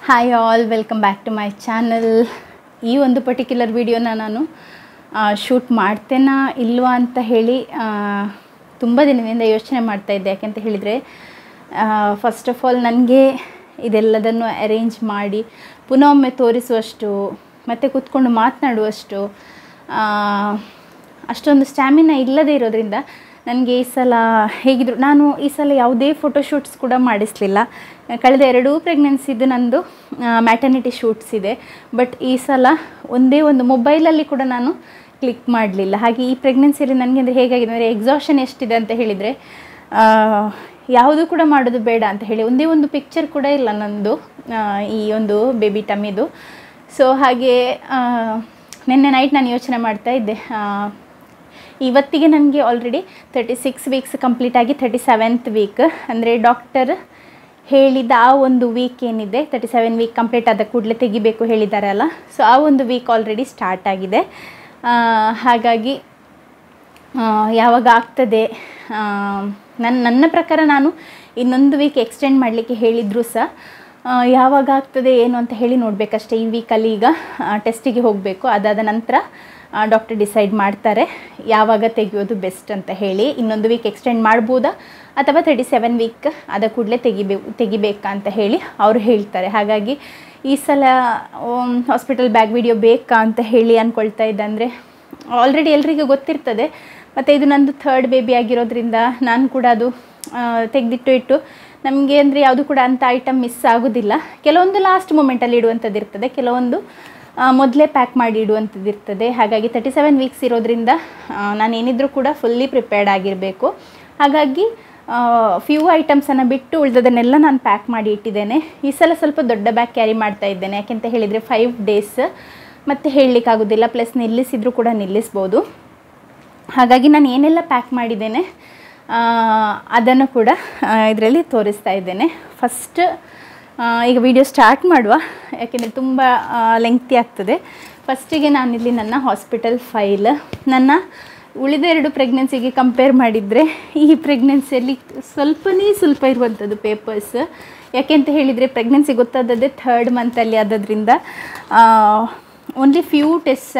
Hi all, welcome back to my channel. ಈ ಒಂದು particular ವಿಡಿಯೋನ ನಾನು ಶೂಟ್ ಮಾಡ್ತೇನಾ ಇಲ್ವಾ ಅಂತ ಹೇಳಿ ತುಂಬ ದಿನದಿಂದ ಯೋಚನೆ ಮಾಡ್ತಾಯಿದ್ದೆ. ಯಾಕೆಂತ ಹೇಳಿದರೆ ಫಸ್ಟ್ ಆಫ್ ಆಲ್ ನನಗೆ ಇದೆಲ್ಲದನ್ನು ಅರೇಂಜ್ ಮಾಡಿ ಪುನಃ ಒಮ್ಮೆ ತೋರಿಸುವಷ್ಟು ಮತ್ತು ಕೂತ್ಕೊಂಡು ಮಾತನಾಡುವಷ್ಟು ಅಷ್ಟೊಂದು ಸ್ಟ್ಯಾಮಿನಾ ಇಲ್ಲದೇ ಇರೋದ್ರಿಂದ ನನಗೆ ಈ ಸಲ ಹೇಗಿದ್ರು ನಾನು ಈ ಸಲ ಯಾವುದೇ ಫೋಟೋಶೂಟ್ಸ್ ಕೂಡ ಮಾಡಿಸಲಿಲ್ಲ. ಕಳೆದ 2 ಪ್ರೆಗ್ನೆನ್ಸಿದು ನಂದು ಮ್ಯಾಟರ್ನಿಟಿ ಶೂಟ್ಸ್ ಇದೆ. ಬಟ್ ಈ ಸಲ ಒಂದೇ ಒಂದು ಮೊಬೈಲಲ್ಲಿ ಕೂಡ ನಾನು ಕ್ಲಿಕ್ ಮಾಡಲಿಲ್ಲ. ಹಾಗೆ ಈ ಪ್ರೆಗ್ನೆನ್ಸಿಯಲ್ಲಿ ನನಗೆ ಅಂದರೆ ಹೇಗಾಗಿದೆ ಅಂದರೆ ಎಕ್ಸಾಷನ್ ಎಷ್ಟಿದೆ ಅಂತ ಹೇಳಿದರೆ ಯಾವುದೂ ಕೂಡ ಮಾಡೋದು ಬೇಡ ಅಂತ ಹೇಳಿ ಒಂದೇ ಒಂದು ಪಿಕ್ಚರ್ ಕೂಡ ಇಲ್ಲ ನಂದು ಈ ಒಂದು ಬೇಬಿ ಟಮ್ಮಿದು. ಸೊ ಹಾಗೆ ನಿನ್ನೆ ನೈಟ್ ನಾನು ಯೋಚನೆ ಮಾಡ್ತಾ ಇದ್ದೆ, ಇವತ್ತಿಗೆ ನನಗೆ ಆಲ್ರೆಡಿ 36 ವೀಕ್ಸ್ ಕಂಪ್ಲೀಟ್ ಆಗಿ 37th ವೀಕ್ ಅಂದರೆ ಡಾಕ್ಟರ್ ಹೇಳಿದ ಆ ಒಂದು ವೀಕ್ ಏನಿದೆ 37 ವೀಕ್ ಕಂಪ್ಲೀಟ್ ಆದ ಕೂಡಲೇ ತೆಗಿಬೇಕು ಹೇಳಿದ್ದಾರಲ್ಲ, ಸೊ ಆ ಒಂದು ವೀಕ್ ಆಲ್ರೆಡಿ ಸ್ಟಾರ್ಟ್ ಆಗಿದೆ. ಹಾಗಾಗಿ ಯಾವಾಗ ಆಗ್ತದೆ ನನ್ನ ಪ್ರಕಾರ ನಾನು ಇನ್ನೊಂದು ವೀಕ್ ಎಕ್ಸ್ಟೆಂಡ್ ಮಾಡಲಿಕ್ಕೆ ಹೇಳಿದರೂ ಸಹ ಯಾವಾಗ ಆಗ್ತದೆ ಏನು ಅಂತ ಹೇಳಿ ನೋಡಬೇಕಷ್ಟೇ. ಈ ವೀಕಲ್ಲಿ ಈಗ ಟೆಸ್ಟಿಗೆ ಹೋಗಬೇಕು, ಅದಾದ ನಂತರ ಡಾಕ್ಟರ್ ಡಿಸೈಡ್ ಮಾಡ್ತಾರೆ ಯಾವಾಗ ತೆಗೆಯೋದು ಬೆಸ್ಟ್ ಅಂತ ಹೇಳಿ. ಇನ್ನೊಂದು ವೀಕ್ ಎಕ್ಸ್ಟೆಂಡ್ ಮಾಡ್ಬೋದಾ ಅಥವಾ 37 ವೀಕ್ ಆದ ಕೂಡಲೇ ತೆಗಿಬೇಕಾ ಅಂತ ಹೇಳಿ ಅವರು ಹೇಳ್ತಾರೆ. ಹಾಗಾಗಿ ಈ ಸಲ ಹಾಸ್ಪಿಟಲ್ ಬ್ಯಾಗ್ ವಿಡಿಯೋ ಬೇಕಾ ಅಂತ ಹೇಳಿ ಅಂದ್ಕೊಳ್ತಾ ಇದ್ದೆ. ಅಂದರೆ ಆಲ್ರೆಡಿ ಎಲ್ರಿಗೂ ಗೊತ್ತಿರ್ತದೆ, ಮತ್ತು ಇದು ನಂದು 3rd ಬೇಬಿ ಆಗಿರೋದ್ರಿಂದ ನಾನು ಕೂಡ ಅದು ತೆಗೆದಿಟ್ಟು ನಮಗೆ ಅಂದರೆ ಯಾವುದು ಕೂಡ ಅಂಥ ಐಟಮ್ ಮಿಸ್ ಆಗೋದಿಲ್ಲ. ಕೆಲವೊಂದು ಲಾಸ್ಟ್ ಮೂಮೆಂಟಲ್ಲಿ ಇಡುವಂಥದ್ದು ಇರ್ತದೆ, ಕೆಲವೊಂದು ಮೊದಲೇ ಪ್ಯಾಕ್ ಮಾಡಿ ಇಡುವಂಥದ್ದು ಇರ್ತದೆ. ಹಾಗಾಗಿ 37 ವೀಕ್ಸ್ ಇರೋದ್ರಿಂದ ನಾನು ಏನಿದ್ರೂ ಕೂಡ ಫುಲ್ಲಿ ಪ್ರಿಪೇರ್ಡ್ ಆಗಿರಬೇಕು. ಹಾಗಾಗಿ ಫ್ಯೂ ಐಟಮ್ಸನ್ನು ಬಿಟ್ಟು ಉಳಿದದನ್ನೆಲ್ಲ ನಾನು ಪ್ಯಾಕ್ ಮಾಡಿ ಇಟ್ಟಿದ್ದೇನೆ. ಈ ಸಲ ಸ್ವಲ್ಪ ದೊಡ್ಡ ಬ್ಯಾಗ್ ಕ್ಯಾರಿ ಮಾಡ್ತಾ ಇದ್ದೇನೆ. ಯಾಕೆಂತ ಹೇಳಿದರೆ 5 ಡೇಸ್ ಮತ್ತು ಹೇಳಲಿಕ್ಕಾಗೋದಿಲ್ಲ, ಪ್ಲಸ್ ನಿಲ್ಲಿಸಿದರೂ ಕೂಡ ನಿಲ್ಲಿಸ್ಬೋದು. ಹಾಗಾಗಿ ನಾನು ಏನೆಲ್ಲ ಪ್ಯಾಕ್ ಮಾಡಿದ್ದೇನೆ ಅದನ್ನು ಕೂಡ ಇದರಲ್ಲಿ ತೋರಿಸ್ತಾ ಇದ್ದೇನೆ. ಫಸ್ಟ್ ಈಗ ವಿಡಿಯೋ ಸ್ಟಾರ್ಟ್ ಮಾಡುವ, ಯಾಕೆಂದರೆ ತುಂಬ ಲೆಂಗ್ತಿ ಆಗ್ತದೆ. ಫಸ್ಟಿಗೆ ನಾನಿಲ್ಲಿ ನನ್ನ ಹಾಸ್ಪಿಟಲ್ ಫೈಲ್, ನನ್ನ ಉಳಿದ 2 ಪ್ರೆಗ್ನೆನ್ಸಿಗೆ ಕಂಪೇರ್ ಮಾಡಿದರೆ ಈ ಪ್ರೆಗ್ನೆನ್ಸಿಯಲ್ಲಿ ಸ್ವಲ್ಪ ಇರುವಂಥದ್ದು ಪೇಪರ್ಸ್. ಯಾಕೆಂತ ಹೇಳಿದರೆ ಪ್ರೆಗ್ನೆನ್ಸಿ ಗೊತ್ತಾದದ್ದೇ 3rd ಮಂತಲ್ಲಿ ಆದದ್ರಿಂದ ಓನ್ಲಿ ಫ್ಯೂ ಟೆಸ್ಟ್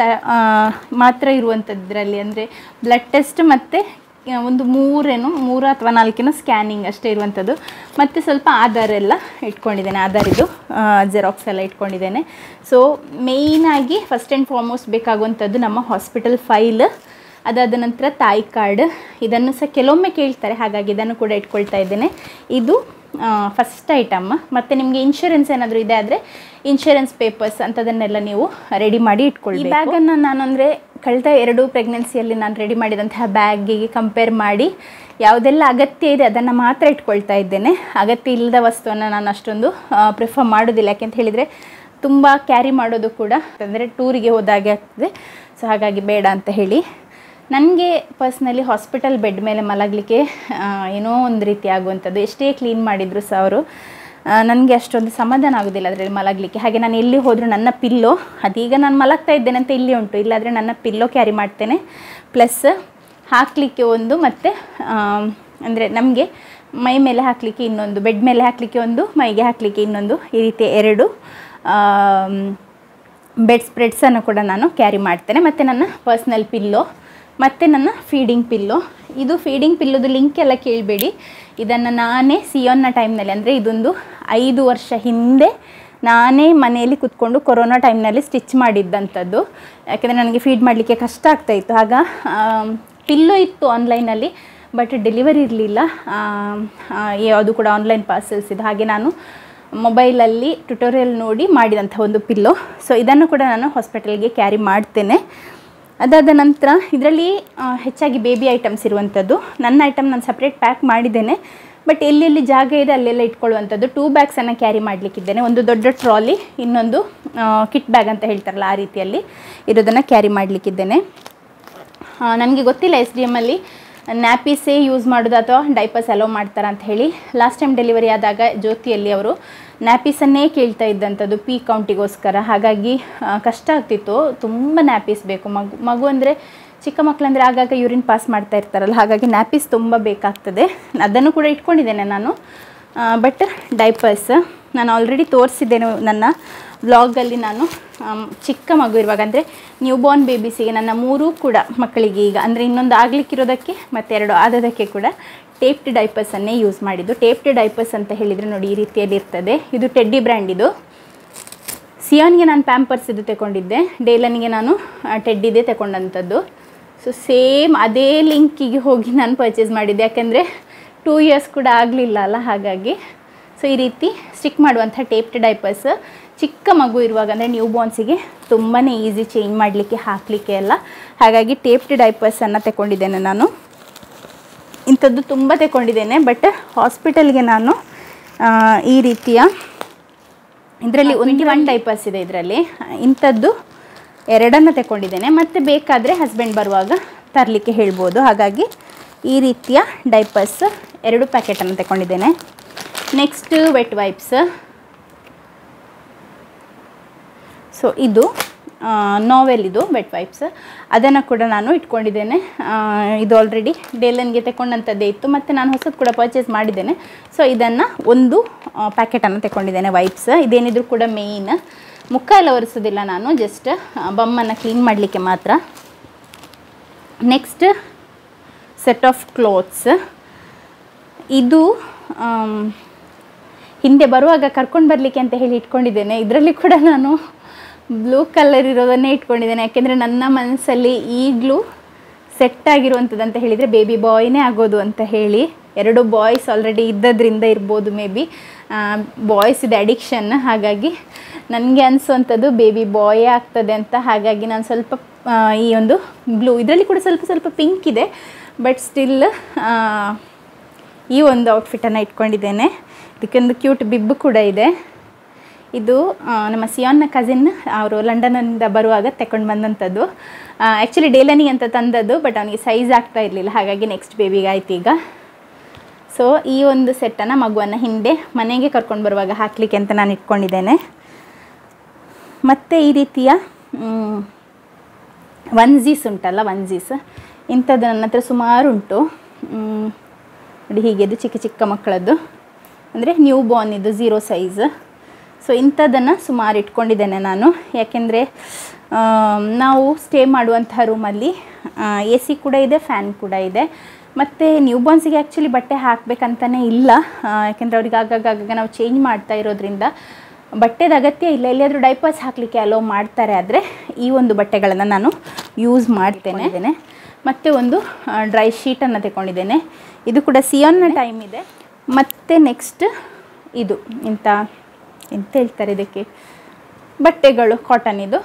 ಮಾತ್ರ ಇರುವಂಥದ್ರಲ್ಲಿ, ಅಂದರೆ ಬ್ಲಡ್ ಟೆಸ್ಟ್ ಮತ್ತು ಒಂದು 3 ಅಥವಾ 4 ಸ್ಕ್ಯಾನಿಂಗ್ ಅಷ್ಟೇ ಇರುವಂಥದ್ದು. ಮತ್ತು ಸ್ವಲ್ಪ ಆಧಾರ್ ಎಲ್ಲ ಇಟ್ಕೊಂಡಿದ್ದೇನೆ, ಆಧಾರಿದು ಜೆರಾಕ್ಸ್ ಎಲ್ಲ ಇಟ್ಕೊಂಡಿದ್ದೇನೆ. ಸೊ ಮೇಯ್ನಾಗಿ ಫಸ್ಟ್ ಆ್ಯಂಡ್ ಫಾರ್ಮೋಸ್ಟ್ ಬೇಕಾಗುವಂಥದ್ದು ನಮ್ಮ ಹಾಸ್ಪಿಟಲ್ ಫೈಲ್, ಅದಾದ ನಂತರ ತಾಯಿ ಕಾರ್ಡ್. ಇದನ್ನು ಸಹ ಕೆಲವೊಮ್ಮೆ ಕೇಳ್ತಾರೆ, ಹಾಗಾಗಿ ಇದನ್ನು ಕೂಡ ಇಟ್ಕೊಳ್ತಾ ಇದ್ದೇನೆ. ಇದು ಫಸ್ಟ್ ಐಟಮ್. ಮತ್ತು ನಿಮಗೆ ಇನ್ಶೂರೆನ್ಸ್ ಏನಾದರೂ ಇದೆ ಆದರೆ ಇನ್ಶೂರೆನ್ಸ್ ಪೇಪರ್ಸ್ ಅಂಥದನ್ನೆಲ್ಲ ನೀವು ರೆಡಿ ಮಾಡಿ ಇಟ್ಕೊಳ್ಳಿ. ಈ ಬ್ಯಾಗನ್ನು ನಾನು ಅಂದರೆ ಕಳೆದ 2 ಪ್ರೆಗ್ನೆನ್ಸಿಯಲ್ಲಿ ನಾನು ರೆಡಿ ಮಾಡಿದಂತಹ ಬ್ಯಾಗಿಗೆ ಕಂಪೇರ್ ಮಾಡಿ ಯಾವುದೆಲ್ಲ ಅಗತ್ಯ ಇದೆ ಅದನ್ನು ಮಾತ್ರ ಇಟ್ಕೊಳ್ತಾ ಇದ್ದೇನೆ. ಅಗತ್ಯ ಇಲ್ಲದ ವಸ್ತುವನ್ನು ನಾನು ಅಷ್ಟೊಂದು ಪ್ರಿಫರ್ ಮಾಡೋದಿಲ್ಲ. ಯಾಕೆಂತ ಹೇಳಿದರೆ ತುಂಬ ಕ್ಯಾರಿ ಮಾಡೋದು ಕೂಡ ಅಂದರೆ ಟೂರಿಗೆ ಹೋದಾಗೆ ಆಗ್ತದೆ. ಸೊ ಹಾಗಾಗಿ ಬೇಡ ಅಂತ ಹೇಳಿ ನನಗೆ ಪರ್ಸ್ನಲಿ ಹಾಸ್ಪಿಟಲ್ ಬೆಡ್ ಮೇಲೆ ಮಲಗಲಿಕ್ಕೆ ಏನೋ ಒಂದು ರೀತಿ ಆಗುವಂಥದ್ದು. ಎಷ್ಟೇ ಕ್ಲೀನ್ ಮಾಡಿದರೂ ಸಹ ಅವರು ನನಗೆ ಅಷ್ಟೊಂದು ಸಮಾಧಾನ ಆಗೋದಿಲ್ಲ ಅದರಲ್ಲಿ ಮಲಗಲಿಕ್ಕೆ. ಹಾಗೆ ನಾನು ಎಲ್ಲಿ ಹೋದರೂ ನನ್ನ ಪಿಲ್ಲೋ, ಅದೀಗ ನಾನು ಮಲಗ್ತಾ ಇದ್ದೇನೆ ಅಂತ ಇಲ್ಲಿ ಉಂಟು, ಇಲ್ಲಾದರೆ ನನ್ನ ಪಿಲ್ಲೋ ಕ್ಯಾರಿ ಮಾಡ್ತೇನೆ. ಪ್ಲಸ್ ಹಾಕಲಿಕ್ಕೆ ಒಂದು, ಮತ್ತು ಅಂದರೆ ನಮಗೆ ಮೈ ಮೇಲೆ ಹಾಕಲಿಕ್ಕೆ ಇನ್ನೊಂದು, ಬೆಡ್ ಮೇಲೆ ಹಾಕಲಿಕ್ಕೆ ಒಂದು, ಮೈಗೆ ಹಾಕಲಿಕ್ಕೆ ಇನ್ನೊಂದು, ಈ ರೀತಿ 2 ಬೆಡ್ ಸ್ಪ್ರೆಡ್ಸನ್ನು ಕೂಡ ನಾನು ಕ್ಯಾರಿ ಮಾಡ್ತೇನೆ. ಮತ್ತು ನನ್ನ ಪರ್ಸ್ನಲ್ ಪಿಲ್ಲೋ ಮತ್ತು ನನ್ನ ಫೀಡಿಂಗ್ ಪಿಲ್ಲೋ. ಇದು ಫೀಡಿಂಗ್ ಪಿಲ್ಲೋದು ಲಿಂಕ್ ಎಲ್ಲ ಕೇಳಬೇಡಿ, ಇದನ್ನು ನಾನೇ ಸಿಯೋನ್ನ ಟೈಮ್ನಲ್ಲಿ, ಅಂದರೆ ಇದೊಂದು 5 ವರ್ಷ ಹಿಂದೆ ನಾನೇ ಮನೆಯಲ್ಲಿ ಕೂತ್ಕೊಂಡು ಕೊರೋನಾ ಟೈಮ್ನಲ್ಲಿ ಸ್ಟಿಚ್ ಮಾಡಿದ್ದಂಥದ್ದು. ಯಾಕೆಂದರೆ ನನಗೆ ಫೀಡ್ ಮಾಡಲಿಕ್ಕೆ ಕಷ್ಟ ಆಗ್ತಾಯಿತ್ತು. ಆಗ ಪಿಲ್ಲೋ ಇತ್ತು ಆನ್ಲೈನಲ್ಲಿ, ಬಟ್ ಡೆಲಿವರಿ ಇರಲಿಲ್ಲ, ಯಾವುದು ಕೂಡ ಆನ್ಲೈನ್ ಪಾರ್ಸಲ್ಸ್ ಇದು. ಹಾಗೆ ನಾನು ಮೊಬೈಲಲ್ಲಿ ಟ್ಯುಟೋರಿಯಲ್ ನೋಡಿ ಮಾಡಿದಂಥ ಒಂದು ಪಿಲ್ಲೋ. ಸೊ ಇದನ್ನು ಕೂಡ ನಾನು ಹಾಸ್ಪಿಟಲ್ಗೆ ಕ್ಯಾರಿ ಮಾಡ್ತೇನೆ. ಅದಾದ ನಂತರ ಇದರಲ್ಲಿ ಹೆಚ್ಚಾಗಿ ಬೇಬಿ ಐಟಮ್ಸ್ ಇರುವಂಥದ್ದು. ನನ್ನ ಐಟಮ್ ನಾನು ಸಪ್ರೇಟ್ ಪ್ಯಾಕ್ ಮಾಡಿದ್ದೇನೆ, ಬಟ್ ಎಲ್ಲೆಲ್ಲಿ ಜಾಗ ಇದೆ ಅಲ್ಲೆಲ್ಲ ಇಟ್ಕೊಳ್ಳುವಂಥದ್ದು 2 ಬ್ಯಾಗ್ಸನ್ನು ಕ್ಯಾರಿ ಮಾಡಲಿಕ್ಕಿದ್ದೇನೆ. ಒಂದು ದೊಡ್ಡ ಟ್ರಾಲಿ, ಇನ್ನೊಂದು ಕಿಟ್ ಬ್ಯಾಗ್ ಅಂತ ಹೇಳ್ತಾರಲ್ಲ ಆ ರೀತಿಯಲ್ಲಿ ಇರೋದನ್ನು ಕ್ಯಾರಿ ಮಾಡಲಿಕ್ಕಿದ್ದೇನೆ. ನನಗೆ ಗೊತ್ತಿಲ್ಲ SDMಲ್ಲಿ ನ್ಯಾಪೀಸೇ ಯೂಸ್ ಮಾಡೋದು ಅಥವಾ ಡೈಪರ್ಸ್ ಅಲೋ ಮಾಡ್ತಾರೆ ಅಂತ ಹೇಳಿ. ಲಾಸ್ಟ್ ಟೈಮ್ ಡೆಲಿವರಿ ಆದಾಗ ಜ್ಯೋತಿಯಲ್ಲಿ ಅವರು ನ್ಯಾಪೀಸನ್ನೇ ಕೇಳ್ತಾ ಇದ್ದಂಥದ್ದು ಪಿ ಕೌಂಟಿಗೋಸ್ಕರ. ಹಾಗಾಗಿ ಕಷ್ಟ ಆಗ್ತಿತ್ತು, ತುಂಬ ನ್ಯಾಪೀಸ್ ಬೇಕು. ಮಗು ಅಂದರೆ ಚಿಕ್ಕ ಮಕ್ಕಳಂದರೆ ಆಗಾಗ ಯೂರಿನ್ ಪಾಸ್ ಮಾಡ್ತಾ ಇರ್ತಾರಲ್ಲ, ಹಾಗಾಗಿ ನ್ಯಾಪೀಸ್ ತುಂಬ ಬೇಕಾಗ್ತದೆ. ಅದನ್ನು ಕೂಡ ಇಟ್ಕೊಂಡಿದ್ದೇನೆ ನಾನು. ಬಟ್ ಡೈಪರ್ಸ್ ನಾನು ಆಲ್ರೆಡಿ ತೋರಿಸಿದ್ದೇನೆ ನನ್ನ ವ್ಲಾಗಲ್ಲಿ. ನಾನು ಚಿಕ್ಕ ಮಗು ಇರುವಾಗ ಅಂದರೆ ನ್ಯೂ ಬಾರ್ನ್ ಬೇಬೀಸಿಗೆ, ನನ್ನ 3 ಕೂಡ ಮಕ್ಕಳಿಗೆ ಈಗ ಅಂದರೆ ಇನ್ನೊಂದು ಆಗಲಿಕ್ಕಿರೋದಕ್ಕೆ ಮತ್ತು 2 ಆದದಕ್ಕೆ ಕೂಡ ಟೇಪ್ಡ್ ಡೈಪರ್ಸನ್ನೇ ಯೂಸ್ ಮಾಡಿದ್ದು. ಟೇಪ್ಡ್ ಡೈಪರ್ಸ್ ಅಂತ ಹೇಳಿದರೆ ನೋಡಿ ಈ ರೀತಿಯಲ್ಲಿ ಇರ್ತದೆ. ಇದು ಟೆಡ್ಡಿ ಬ್ರ್ಯಾಂಡ್. ಇದು ಸಿಯಾನ್ಗೆ ನಾನು ಪ್ಯಾಂಪರ್ಸ್ ಇದು ತಗೊಂಡಿದ್ದೆ, ಡೇಲನ್ಗೆ ನಾನು ಟೆಡ್ಡಿದೇ ತಗೊಂಡಂಥದ್ದು. ಸೊ ಸೇಮ್ ಅದೇ ಲಿಂಕಿಗೆ ಹೋಗಿ ನಾನು ಪರ್ಚೇಸ್ ಮಾಡಿದ್ದೆ, ಯಾಕೆಂದರೆ 2 ಇಯರ್ಸ್ ಕೂಡ ಆಗಲಿಲ್ಲ ಅಲ್ಲ, ಹಾಗಾಗಿ. ಸೊ ಈ ರೀತಿ ಸ್ಟಿಕ್ ಮಾಡುವಂಥ ಟೇಪ್ಡ್ ಡೈಪರ್ಸ್ ಚಿಕ್ಕ ಮಗು ಇರುವಾಗ ಅಂದರೆ ನ್ಯೂ ಬಾರ್ನ್ಸಿಗೆ ತುಂಬಾ ಈಸಿ ಚೇಂಜ್ ಮಾಡಲಿಕ್ಕೆ ಹಾಕಲಿಕ್ಕೆ ಎಲ್ಲ. ಹಾಗಾಗಿ ಟೇಪ್ಡ್ ಡೈಪರ್ಸನ್ನು ತಗೊಂಡಿದ್ದೇನೆ ನಾನು. ಇಂಥದ್ದು ತುಂಬ ತಗೊಂಡಿದ್ದೇನೆ, ಬಟ್ ಹಾಸ್ಪಿಟಲ್ಗೆ ನಾನು ಈ ರೀತಿಯ ಇದರಲ್ಲಿ 1 ಡೈಪರ್ಸ್ ಇದೆ ಇದರಲ್ಲಿ. ಇಂಥದ್ದು 2 ತಗೊಂಡಿದ್ದೇನೆ, ಮತ್ತು ಬೇಕಾದರೆ ಹಸ್ಬೆಂಡ್ ಬರುವಾಗ ತರಲಿಕ್ಕೆ ಹೇಳ್ಬೋದು. ಹಾಗಾಗಿ ಈ ರೀತಿಯ ಡೈಪರ್ಸ್ 2 ಪ್ಯಾಕೆಟನ್ನು ತಗೊಂಡಿದ್ದೇನೆ. Next wet wipes. ಸೊ ಇದು ನೋವೆಲ್, ಇದು ವೆಟ್ ವೈಪ್ಸ್, ಅದನ್ನು ಕೂಡ ನಾನು ಇಟ್ಕೊಂಡಿದ್ದೇನೆ. ಇದು ಆಲ್ರೆಡಿ ಡೇಲನ್ಗೆ ತಗೊಂಡಂಥದ್ದೇ ಇತ್ತು, ಮತ್ತು ನಾನು ಹೊಸದು ಕೂಡ ಪರ್ಚೇಸ್ ಮಾಡಿದ್ದೇನೆ. ಸೊ ಇದನ್ನು 1 ಪ್ಯಾಕೆಟನ್ನು ತಗೊಂಡಿದ್ದೇನೆ ವೈಪ್ಸ್. ಇದೇನಿದ್ರು ಕೂಡ ಮೇಯ್ನ್ ಮುಖ ಎಲ್ಲ ಒರೆಸೋದಿಲ್ಲ ನಾನು, ಜಸ್ಟ್ ಬಮ್ಮನ್ನು ಕ್ಲೀನ್ ಮಾಡಲಿಕ್ಕೆ ಮಾತ್ರ. Next set of clothes. ಇದು ಹಿಂದೆ ಬರುವಾಗ ಕರ್ಕೊಂಡು ಬರಲಿಕ್ಕೆ ಅಂತ ಹೇಳಿ ಇಟ್ಕೊಂಡಿದ್ದೇನೆ. ಇದರಲ್ಲಿ ಕೂಡ ನಾನು ಬ್ಲೂ ಕಲರ್ ಇರೋದನ್ನೇ ಇಟ್ಕೊಂಡಿದ್ದೇನೆ, ಯಾಕೆಂದರೆ ನನ್ನ ಮನಸ್ಸಲ್ಲಿ ಈಗಲೂ ಸೆಟ್ ಆಗಿರುವಂಥದ್ದು ಅಂತ ಹೇಳಿದರೆ ಬೇಬಿ ಬಾಯ್ನೇ ಆಗೋದು ಅಂತ ಹೇಳಿ. 2 ಬಾಯ್ಸ್ ಆಲ್ರೆಡಿ ಇದ್ದದ್ರಿಂದ ಇರ್ಬೋದು, ಮೇ ಬಿ ಬಾಯ್ಸ್ ಇದೆ ಅಡಿಕ್ಷನ್. ಹಾಗಾಗಿ ನನಗೆ ಅನಿಸುವಂಥದ್ದು ಬೇಬಿ ಬಾಯೇ ಆಗ್ತದೆ ಅಂತ. ಹಾಗಾಗಿ ನಾನು ಸ್ವಲ್ಪ ಈ ಒಂದು ಬ್ಲೂ, ಇದರಲ್ಲಿ ಕೂಡ ಸ್ವಲ್ಪ ಪಿಂಕ್ ಇದೆ, ಬಟ್ ಸ್ಟಿಲ್ ಈ ಒಂದು ಔಟ್ಫಿಟ್ಟನ್ನು ಇಟ್ಕೊಂಡಿದ್ದೇನೆ. ಇದಕ್ಕೊಂದು ಕ್ಯೂಟ್ ಬಿಬ್ಬು ಕೂಡ ಇದೆ. ಇದು ನಮ್ಮ ಸಿಯಾನ್ನ ಕಸಿನ್, ಅವರು ಲಂಡನ್ನಿಂದ ಬರುವಾಗ ತಗೊಂಡು ಬಂದಂಥದ್ದು. ಆ್ಯಕ್ಚುಲಿ ಡೇಲನಿಗೆ ಅಂತ ತಂದದ್ದು, ಬಟ್ ಅವನಿಗೆ ಸೈಜ್ ಆಗ್ತಾ ಇರಲಿಲ್ಲ, ಹಾಗಾಗಿ ನೆಕ್ಸ್ಟ್ ಬೇಬಿಗೆ ಆಯ್ತು ಈಗ. ಸೊ ಈ ಒಂದು ಸೆಟ್ಟನ್ನು ಮಗುವನ್ನು ಹಿಂದೆ ಮನೆಗೆ ಕರ್ಕೊಂಡು ಬರುವಾಗ ಹಾಕಲಿಕ್ಕೆ ಅಂತ ನಾನು ಇಟ್ಕೊಂಡಿದ್ದೇನೆ. ಮತ್ತು ಈ ರೀತಿಯ ಒನ್ಸೀಸ್ ಉಂಟಲ್ಲ, ಒನ್ಸೀಸ್ ಇಂಥದ್ದು ನನ್ನ ಹತ್ರ ಸುಮಾರು ಉಂಟು ನೋಡಿ. ಹೀಗೆ ಇದು ಚಿಕ್ಕ ಮಕ್ಕಳದ್ದು, ಅಂದರೆ ನ್ಯೂ ಬಾರ್ನ್, ಇದು 0 ಸೈಜ್. ಸೊ ಇಂಥದ್ದನ್ನು ಸುಮಾರು ಇಟ್ಕೊಂಡಿದ್ದೇನೆ ನಾನು, ಯಾಕೆಂದರೆ ನಾವು ಸ್ಟೇ ಮಾಡುವಂಥ ರೂಮಲ್ಲಿ AC ಕೂಡ ಇದೆ, ಫ್ಯಾನ್ ಕೂಡ ಇದೆ. ಮತ್ತು ನ್ಯೂ ಬಾರ್ನ್ಸಿಗೆ ಆ್ಯಕ್ಚುಲಿ ಬಟ್ಟೆ ಹಾಕಬೇಕಂತಲೇ ಇಲ್ಲ, ಯಾಕೆಂದರೆ ಅವ್ರಿಗೆ ಆಗಾಗ ನಾವು ಚೇಂಜ್ ಮಾಡ್ತಾ ಇರೋದ್ರಿಂದ ಬಟ್ಟೆದ ಅಗತ್ಯ ಇಲ್ಲ. ಎಲ್ಲಿಯಾದರೂ ಡೈಪರ್ಸ್ ಹಾಕಲಿಕ್ಕೆ ಅಲೋ ಮಾಡ್ತಾರೆ, ಆದರೆ ಈ ಒಂದು ಬಟ್ಟೆಗಳನ್ನು ನಾನು ಯೂಸ್ ಮಾಡ್ತೇನೆ. ಮತ್ತು ಒಂದು ಡ್ರೈ ಶೀಟನ್ನು ತಗೊಂಡಿದ್ದೇನೆ, ಇದು ಕೂಡ ಸಿಯಾನ್ನ ಟೈಮ್ ಇದೆ. ಮತ್ತು ನೆಕ್ಸ್ಟ್ ಇದು ಎಂತ ಹೇಳ್ತಾರೆ ಇದಕ್ಕೆ, ಬಟ್ಟೆಗಳು ಕಾಟನ್. ಇದು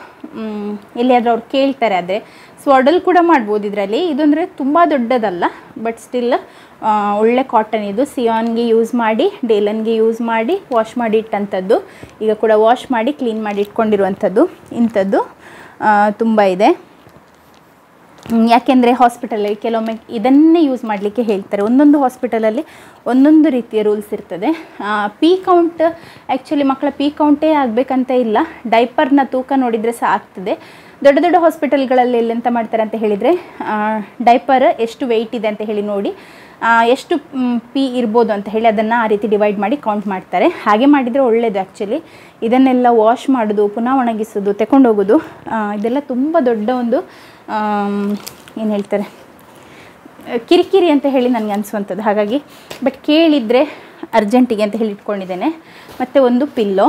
ಎಲ್ಲಿಯಾದರೂ ಅವ್ರು ಕೇಳ್ತಾರೆ, ಆದರೆ ಸ್ವಾಡಲ್ ಕೂಡ ಮಾಡ್ಬೋದು ಇದರಲ್ಲಿ. ಇದು ಅಂದರೆ ತುಂಬ ದೊಡ್ಡದಲ್ಲ, ಬಟ್ ಸ್ಟಿಲ್ ಒಳ್ಳೆ ಕಾಟನ್. ಇದು ಸಿಯಾನ್ಗೆ ಯೂಸ್ ಮಾಡಿ, ಡೇಲನ್ಗೆ ಯೂಸ್ ಮಾಡಿ ವಾಶ್ ಮಾಡಿ ಇಟ್ಟಂಥದ್ದು. ಈಗ ಕೂಡ ವಾಶ್ ಮಾಡಿ ಕ್ಲೀನ್ ಮಾಡಿ ಇಟ್ಕೊಂಡಿರುವಂಥದ್ದು. ಇಂಥದ್ದು ತುಂಬ ಇದೆ, ಯಾಕೆಂದರೆ ಹಾಸ್ಪಿಟಲಲ್ಲಿ ಕೆಲವೊಮ್ಮೆ ಇದನ್ನೇ ಯೂಸ್ ಮಾಡಲಿಕ್ಕೆ ಹೇಳ್ತಾರೆ. ಒಂದೊಂದು ಹಾಸ್ಪಿಟಲಲ್ಲಿ ಒಂದೊಂದು ರೀತಿಯ ರೂಲ್ಸ್ ಇರ್ತದೆ. ಪಿ ಕೌಂಟ್, ಆ್ಯಕ್ಚುಲಿ ಮಕ್ಕಳ ಪಿ ಕೌಂಟೇ ಆಗಬೇಕಂತ ಇಲ್ಲ, ಡೈಪರ್ನ ತೂಕ ನೋಡಿದರೆ ಸಹ ಆಗ್ತದೆ. ದೊಡ್ಡ ಹಾಸ್ಪಿಟಲ್ಗಳಲ್ಲಿ ಎಂತ ಮಾಡ್ತಾರೆ ಅಂತ ಹೇಳಿದರೆ, ಡೈಪರ್ ಎಷ್ಟು ವೆಯ್ಟ್ ಇದೆ ಅಂತ ಹೇಳಿ ನೋಡಿ, ಎಷ್ಟು ಪಿ ಇರ್ಬೋದು ಅಂತ ಹೇಳಿ ಅದನ್ನು ಆ ರೀತಿ ಡಿವೈಡ್ ಮಾಡಿ ಕೌಂಟ್ ಮಾಡ್ತಾರೆ. ಹಾಗೆ ಮಾಡಿದರೆ ಒಳ್ಳೆಯದು ಆ್ಯಕ್ಚುಲಿ. ಇದನ್ನೆಲ್ಲ ವಾಶ್ ಮಾಡೋದು, ಪುನಃ ಒಣಗಿಸೋದು, ತಗೊಂಡೋಗೋದು, ಇದೆಲ್ಲ ತುಂಬ ದೊಡ್ಡ ಒಂದು ಏನು ಹೇಳ್ತಾರೆ ಕಿರಿಕಿರಿ ಅಂತ ಹೇಳಿ ನನಗೆ ಅನಿಸುವಂಥದ್ದು. ಹಾಗಾಗಿ ಬಟ್ ಕೇಳಿದರೆ ಅರ್ಜೆಂಟಿಗೆ ಅಂತ ಹೇಳಿ ಇಟ್ಕೊಂಡಿದ್ದೇನೆ. ಮತ್ತು ಒಂದು ಪಿಲ್ಲೋ,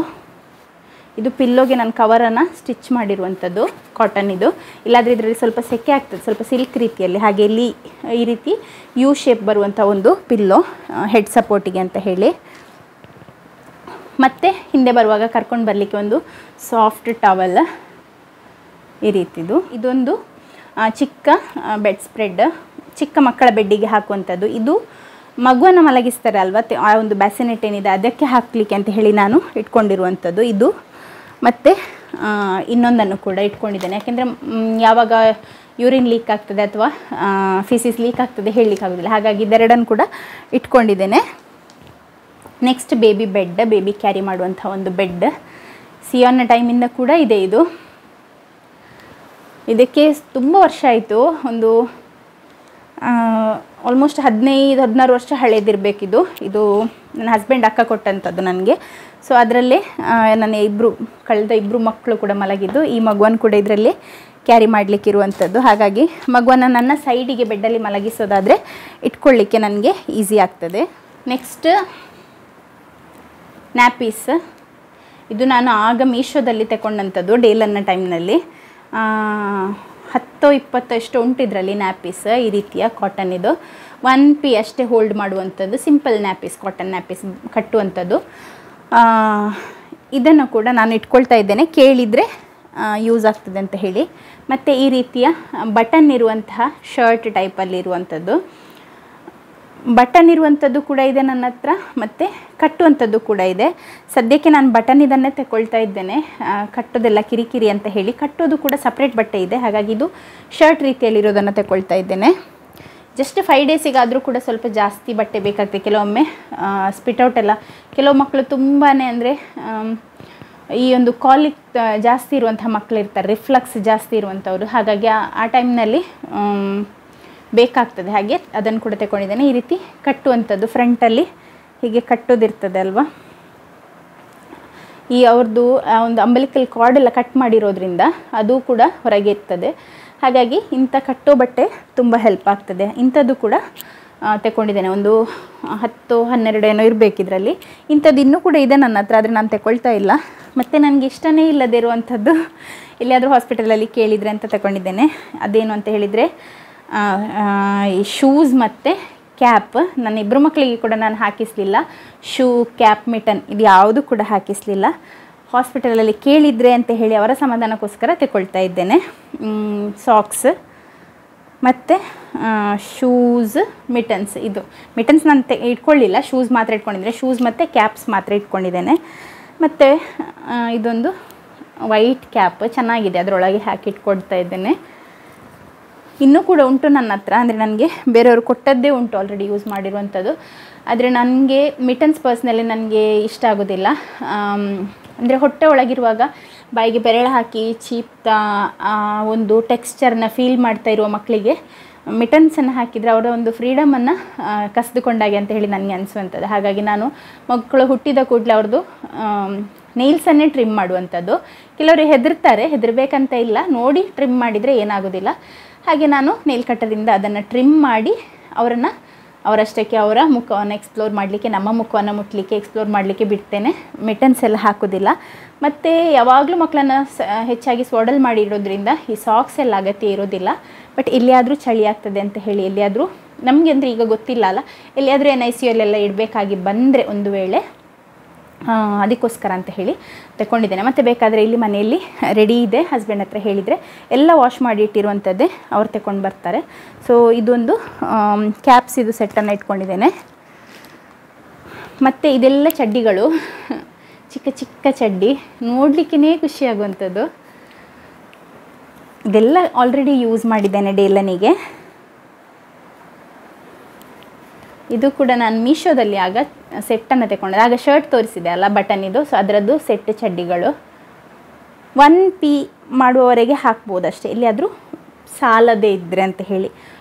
ಇದು ಪಿಲ್ಲೋಗೆ ನಾನು ಕವರನ್ನು ಸ್ಟಿಚ್ ಮಾಡಿರುವಂಥದ್ದು, ಕಾಟನ್ ಇದು. ಇಲ್ಲಾದರೆ ಇದರಲ್ಲಿ ಸ್ವಲ್ಪ ಸೆಕೆ ಆಗ್ತದೆ, ಸ್ವಲ್ಪ ಸಿಲ್ಕ್ ರೀತಿಯಲ್ಲಿ. ಹಾಗೆ ಇಲ್ಲಿ ಈ ರೀತಿ ಯು ಶೇಪ್ ಬರುವಂಥ ಒಂದು ಪಿಲ್ಲೋ, ಹೆಡ್ ಸಪೋರ್ಟಿಗೆ ಅಂತ ಹೇಳಿ. ಮತ್ತು ಹಿಂದೆ ಬರುವಾಗ ಕರ್ಕೊಂಡು ಬರಲಿಕ್ಕೆ ಒಂದು ಸಾಫ್ಟ್ ಟವಲ್ ಈ ರೀತಿದು. ಇದೊಂದು ಚಿಕ್ಕ ಬೆಡ್ ಸ್ಪ್ರೆಡ್, ಚಿಕ್ಕ ಮಕ್ಕಳ ಬೆಡ್ಡಿಗೆ ಹಾಕುವಂಥದ್ದು. ಇದು ಮಗುವನ್ನು ಮಲಗಿಸ್ತಾರೆ ಅಲ್ವ, ಆ ಒಂದು ಬ್ಯಾಸಿನೆಟ್ ಏನಿದೆ ಅದಕ್ಕೆ ಹಾಕಲಿಕ್ಕೆ ಅಂತ ಹೇಳಿ ನಾನು ಇಟ್ಕೊಂಡಿರುವಂಥದ್ದು ಇದು. ಮತ್ತು ಇನ್ನೊಂದನ್ನು ಕೂಡ ಇಟ್ಕೊಂಡಿದ್ದೇನೆ, ಯಾಕೆಂದರೆ ಯಾವಾಗ ಯೂರಿನ್ ಲೀಕ್ ಆಗ್ತದೆ ಅಥವಾ ಫಿಸಿಸ್ ಲೀಕ್ ಆಗ್ತದೆ ಹೇಳಲಿಕ್ಕೆ ಆಗೋದಿಲ್ಲ. ಹಾಗಾಗಿ ಇದೆರಡನ್ನು ಕೂಡ ಇಟ್ಕೊಂಡಿದ್ದೇನೆ. Next baby bed, baby carry ಮಾಡುವಂಥ ಒಂದು ಬೆಡ್. ಸಿಯಾನ್ನ ಟೈಮಿಂದ ಕೂಡ ಇದೆ ಇದು. ಇದಕ್ಕೆ ತುಂಬ ವರ್ಷ ಆಯಿತು, ಒಂದು ಆಲ್ಮೋಸ್ಟ್ 15-16 ವರ್ಷ ಹಳೇದಿರಬೇಕಿದು. ಇದು ನನ್ನ ಹಸ್ಬೆಂಡ್ ಅಕ್ಕ ಕೊಟ್ಟಂಥದ್ದು ನನಗೆ. ಸೊ ಅದರಲ್ಲೇ ನನ್ನ ಕಳೆದ ಇಬ್ಬರು ಮಕ್ಕಳು ಕೂಡ ಮಲಗಿದ್ದು, ಈ ಮಗುವನ್ನು ಕೂಡ ಇದರಲ್ಲಿ ಕ್ಯಾರಿ ಮಾಡಲಿಕ್ಕೆ ಇರುವಂಥದ್ದು. ಹಾಗಾಗಿ ಮಗುವನ್ನು ನನ್ನ ಸೈಡಿಗೆ ಬೆಡ್ಡಲ್ಲಿ ಮಲಗಿಸೋದಾದರೆ ಇಟ್ಕೊಳ್ಳಿಕ್ಕೆ ನನಗೆ ಈಸಿ ಆಗ್ತದೆ. Next nappies. ಇದು ನಾನು ಆಗ ಮೀಶೋದಲ್ಲಿ ತಗೊಂಡಂಥದ್ದು ಡೇಲನ್ನ ಟೈಮ್ನಲ್ಲಿ. 10-20 ಎಷ್ಟು ಉಂಟು ಇದರಲ್ಲಿ ನ್ಯಾಪೀಸ್, ಈ ರೀತಿಯ ಕಾಟನ್. ಇದು 1p ಅಷ್ಟೇ ಹೋಲ್ಡ್ ಮಾಡುವಂಥದ್ದು, ಸಿಂಪಲ್ ನ್ಯಾಪೀಸ್, ಕಾಟನ್ ನ್ಯಾಪೀಸ್ ಕಟ್ಟುವಂಥದ್ದು. ಇದನ್ನು ಕೂಡ ನಾನು ಇಟ್ಕೊಳ್ತಾ ಇದ್ದೇನೆ, ಕೇಳಿದರೆ ಯೂಸ್ ಆಗ್ತದೆ ಅಂತ ಹೇಳಿ. ಮತ್ತು ಈ ರೀತಿಯ ಬಟನ್ ಇರುವಂತಹ ಶರ್ಟ್ ಟೈಪಲ್ಲಿ ಇರುವಂಥದ್ದು, ಬಟನ್ ಇರುವಂಥದ್ದು ಕೂಡ ಇದೆ ನನ್ನ ಹತ್ರ, ಮತ್ತು ಕಟ್ಟುವಂಥದ್ದು ಕೂಡ ಇದೆ. ಸದ್ಯಕ್ಕೆ ನಾನು ಬಟನ್ ಇದನ್ನೇ ತಗೊಳ್ತಾ ಇದ್ದೇನೆ, ಕಟ್ಟೋದೆಲ್ಲ ಕಿರಿಕಿರಿ ಅಂತ ಹೇಳಿ. ಕಟ್ಟೋದು ಕೂಡ ಸಪ್ರೇಟ್ ಬಟ್ಟೆ ಇದೆ, ಹಾಗಾಗಿ ಇದು ಶರ್ಟ್ ರೀತಿಯಲ್ಲಿರೋದನ್ನು ತಗೊಳ್ತಾ ಇದ್ದೇನೆ. ಜಸ್ಟ್ 5 ಡೇಸಿಗಾದರೂ ಕೂಡ ಸ್ವಲ್ಪ ಜಾಸ್ತಿ ಬಟ್ಟೆ ಬೇಕಾಗ್ತದೆ. ಕೆಲವೊಮ್ಮೆ ಸ್ಪಿಟೌಟ್ ಎಲ್ಲ, ಕೆಲವು ಮಕ್ಕಳು ತುಂಬಾ ಅಂದರೆ ಈ ಒಂದು ಕಾಲಿಕ್ ಜಾಸ್ತಿ ಇರುವಂಥ ಮಕ್ಕಳು ಇರ್ತಾರೆ, ರಿಫ್ಲಕ್ಸ್ ಜಾಸ್ತಿ ಇರುವಂಥವ್ರು. ಹಾಗಾಗಿ ಆ ಟೈಮ್ನಲ್ಲಿ ಬೇಕಾಗ್ತದೆ, ಹಾಗೆ ಅದನ್ನು ಕೂಡ ತಗೊಂಡಿದ್ದೇನೆ. ಈ ರೀತಿ ಕಟ್ಟುವಂಥದ್ದು, ಫ್ರಂಟಲ್ಲಿ ಹೀಗೆ ಕಟ್ಟೋದಿರ್ತದೆ ಅಲ್ವಾ, ಈ ಅವ್ರದ್ದು ಒಂದು ಅಂಬಲಿಕಲ್ ಕಾರ್ಡ್ ಎಲ್ಲ ಕಟ್ ಮಾಡಿರೋದ್ರಿಂದ ಅದು ಕೂಡ ಹೊರಗೆ ಇರ್ತದೆ. ಹಾಗಾಗಿ ಇಂಥ ಕಟ್ಟೋ ಬಟ್ಟೆ ತುಂಬ ಹೆಲ್ಪ್ ಆಗ್ತದೆ. ಇಂಥದ್ದು ಕೂಡ ತಗೊಂಡಿದ್ದೇನೆ, ಒಂದು 10-12 ಏನೋ ಇರಬೇಕಿದ್ರಲ್ಲಿ. ಇಂಥದ್ದು ಇನ್ನೂ ಕೂಡ ಇದೆ ನನ್ನ ಹತ್ರ, ಆದರೆ ನಾನು ತಗೊಳ್ತಾ ಇಲ್ಲ. ಮತ್ತು ನನಗೆ ಇಷ್ಟನೇ ಇಲ್ಲದೇ ಇರುವಂಥದ್ದು ಎಲ್ಲಿಯಾದರೂ ಹಾಸ್ಪಿಟಲಲ್ಲಿ ಕೇಳಿದರೆ ಅಂತ ತಗೊಂಡಿದ್ದೇನೆ. ಅದೇನು ಅಂತ ಹೇಳಿದರೆ ಈ ಶೂಸ್ ಮತ್ತು ಕ್ಯಾಪ್. ನನ್ನ ಇಬ್ಬರು ಮಕ್ಕಳಿಗೆ ಕೂಡ ನಾನು ಹಾಕಿಸಲಿಲ್ಲ, ಶೂ, ಕ್ಯಾಪ್, ಮಿಟನ್ ಇದು ಯಾವುದು ಕೂಡ ಹಾಕಿಸಲಿಲ್ಲ. ಹಾಸ್ಪಿಟಲಲ್ಲಿ ಕೇಳಿದರೆ ಅಂತ ಹೇಳಿ ಅವರ ಸಮಾಧಾನಕ್ಕೋಸ್ಕರ ತಗೊಳ್ತಾ ಇದ್ದೇನೆ. ಸಾಕ್ಸ್ ಮತ್ತು ಶೂಸ್, ಮಿಟನ್ಸ್. ಇದು ಮಿಟನ್ಸ್ ನಾನು ಇಟ್ಕೊಳ್ಳಿಲ್ಲ, ಶೂಸ್ ಮಾತ್ರ ಇಟ್ಕೊಂಡಿದ್ದೇನೆ. ಶೂಸ್ ಮತ್ತು ಕ್ಯಾಪ್ಸ್ ಮಾತ್ರ ಇಟ್ಕೊಂಡಿದ್ದೇನೆ. ಮತ್ತು ಇದೊಂದು ವೈಟ್ ಕ್ಯಾಪ್ ಚೆನ್ನಾಗಿದೆ, ಅದರೊಳಗೆ ಹಾಕಿ ಇಟ್ಕೊಳ್ತಾ ಇದ್ದೇನೆ. ಇನ್ನೂ ಕೂಡ ಉಂಟು ನನ್ನ ಹತ್ರ, ಅಂದರೆ ನನಗೆ ಬೇರೆಯವರು ಕೊಟ್ಟದ್ದೇ ಉಂಟು ಆಲ್ರೆಡಿ ಯೂಸ್ ಮಾಡಿರುವಂಥದ್ದು. ಆದರೆ ನನಗೆ ಮಿಟನ್ಸ್ ಪರ್ಸ್ನಲಿ ನನಗೆ ಇಷ್ಟ ಆಗೋದಿಲ್ಲ. ಅಂದರೆ ಹೊಟ್ಟೆ ಒಳಗಿರುವಾಗ ಬಾಯಿಗೆ ಬೆರಳು ಹಾಕಿ ಚೀಪ್ತಾ ಒಂದು ಟೆಕ್ಸ್ಚರ್ನ ಫೀಲ್ ಮಾಡ್ತಾ ಇರುವ ಮಕ್ಕಳಿಗೆ ಮಿಟನ್ಸನ್ನು ಹಾಕಿದರೆ ಅವರ ಒಂದು ಫ್ರೀಡಮನ್ನು ಕಸಿದುಕೊಂಡಾಗೆ ಅಂತ ಹೇಳಿ ನನಗೆ ಅನಿಸುವಂಥದ್ದು. ಹಾಗಾಗಿ ನಾನು ಮಕ್ಕಳು ಹುಟ್ಟಿದ ಕೂಡಲೇ ಅವ್ರದ್ದು ನೇಲ್ಸನ್ನೇ ಟ್ರಿಮ್ ಮಾಡುವಂಥದ್ದು. ಕೆಲವರು ಹೆದರಬೇಕಂತ ಇಲ್ಲ, ನೋಡಿ ಟ್ರಿಮ್ ಮಾಡಿದರೆ ಏನಾಗೋದಿಲ್ಲ. ಹಾಗೆ ನಾನು ನೇಲ್ ಕಟ್ಟರಿಂದ ಅದನ್ನು ಟ್ರಿಮ್ ಮಾಡಿ ಅವರಷ್ಟಕ್ಕೆ ಅವರ ಮುಖವನ್ನು ಎಕ್ಸ್ಪ್ಲೋರ್ ಮಾಡಲಿಕ್ಕೆ, ನಮ್ಮ ಮುಖವನ್ನು ಮುಟ್ಟಲಿಕ್ಕೆ, ಎಕ್ಸ್ಪ್ಲೋರ್ ಮಾಡಲಿಕ್ಕೆ ಬಿಡ್ತೇನೆ. ಮಿಟನ್ಸ್ ಎಲ್ಲ ಹಾಕೋದಿಲ್ಲ. ಮತ್ತು ಯಾವಾಗಲೂ ಮಕ್ಕಳನ್ನು ಹೆಚ್ಚಾಗಿ ಸ್ವಾಡಲ್ ಮಾಡಿರೋದ್ರಿಂದ ಈ ಸಾಕ್ಸ್ ಎಲ್ಲ ಅಗತ್ಯ ಇರೋದಿಲ್ಲ. ಬಟ್ ಎಲ್ಲಿಯಾದರೂ ಚಳಿ ಆಗ್ತದೆ ಅಂತ ಹೇಳಿ, ಎಲ್ಲಿಯಾದರೂ ನಮಗೆ ಅಂದರೆ ಈಗ ಗೊತ್ತಿಲ್ಲ ಅಲ್ಲ, ಎಲ್ಲಿಯಾದರೂ NICUಲೆಲ್ಲ ಇಡಬೇಕಾಗಿ ಬಂದರೆ ಒಂದು ವೇಳೆ ಅದಕ್ಕೋಸ್ಕರ ಅಂತ ಹೇಳಿ ತಗೊಂಡಿದ್ದೇನೆ. ಮತ್ತು ಬೇಕಾದರೆ ಇಲ್ಲಿ ಮನೆಯಲ್ಲಿ ರೆಡಿ ಇದೆ, ಹಸ್ಬೆಂಡ್ ಹತ್ರ ಹೇಳಿದರೆ ಎಲ್ಲ ವಾಶ್ ಮಾಡಿ ಇಟ್ಟಿರುವಂಥದ್ದೇ ಅವ್ರು ತಗೊಂಡು ಬರ್ತಾರೆ. ಸೊ ಇದೊಂದು ಕ್ಯಾಪ್ಸ್ ಇದು ಸೆಟ್ಟನ್ನು ಇಟ್ಕೊಂಡಿದ್ದೇನೆ. ಮತ್ತು ಇದೆಲ್ಲ ಚಡ್ಡಿಗಳು, ಚಿಕ್ಕ ಚಿಕ್ಕ ಚಡ್ಡಿ, ನೋಡಲಿಕ್ಕೇ ಖುಷಿಯಾಗುವಂಥದ್ದು. ಇದೆಲ್ಲ ಆಲ್ರೆಡಿ ಯೂಸ್ ಮಾಡಿದ್ದೇನೆ ಡೇಲನಿಗೆ. ಇದು ಕೂಡ ನಾನು ಮೀಶೋದಲ್ಲಿ ಆಗ ಸೆಟ್ಟನ್ನು ತಗೊಂಡೆ, ಆಗ ಶರ್ಟ್ ತೋರಿಸಿದೆ ಅಲ್ಲ ಬಟನ್ ಇದು. ಸೊ ಅದರದ್ದು ಸೆಟ್ ಚಡ್ಡಿಗಳು 1p ಮಾಡುವವರೆಗೆ ಹಾಕ್ಬೋದು ಅಷ್ಟೇ, ಎಲ್ಲಿಯಾದರೂ ಸಾಲದೇ ಇದ್ದರೆ ಅಂತ ಹೇಳಿ.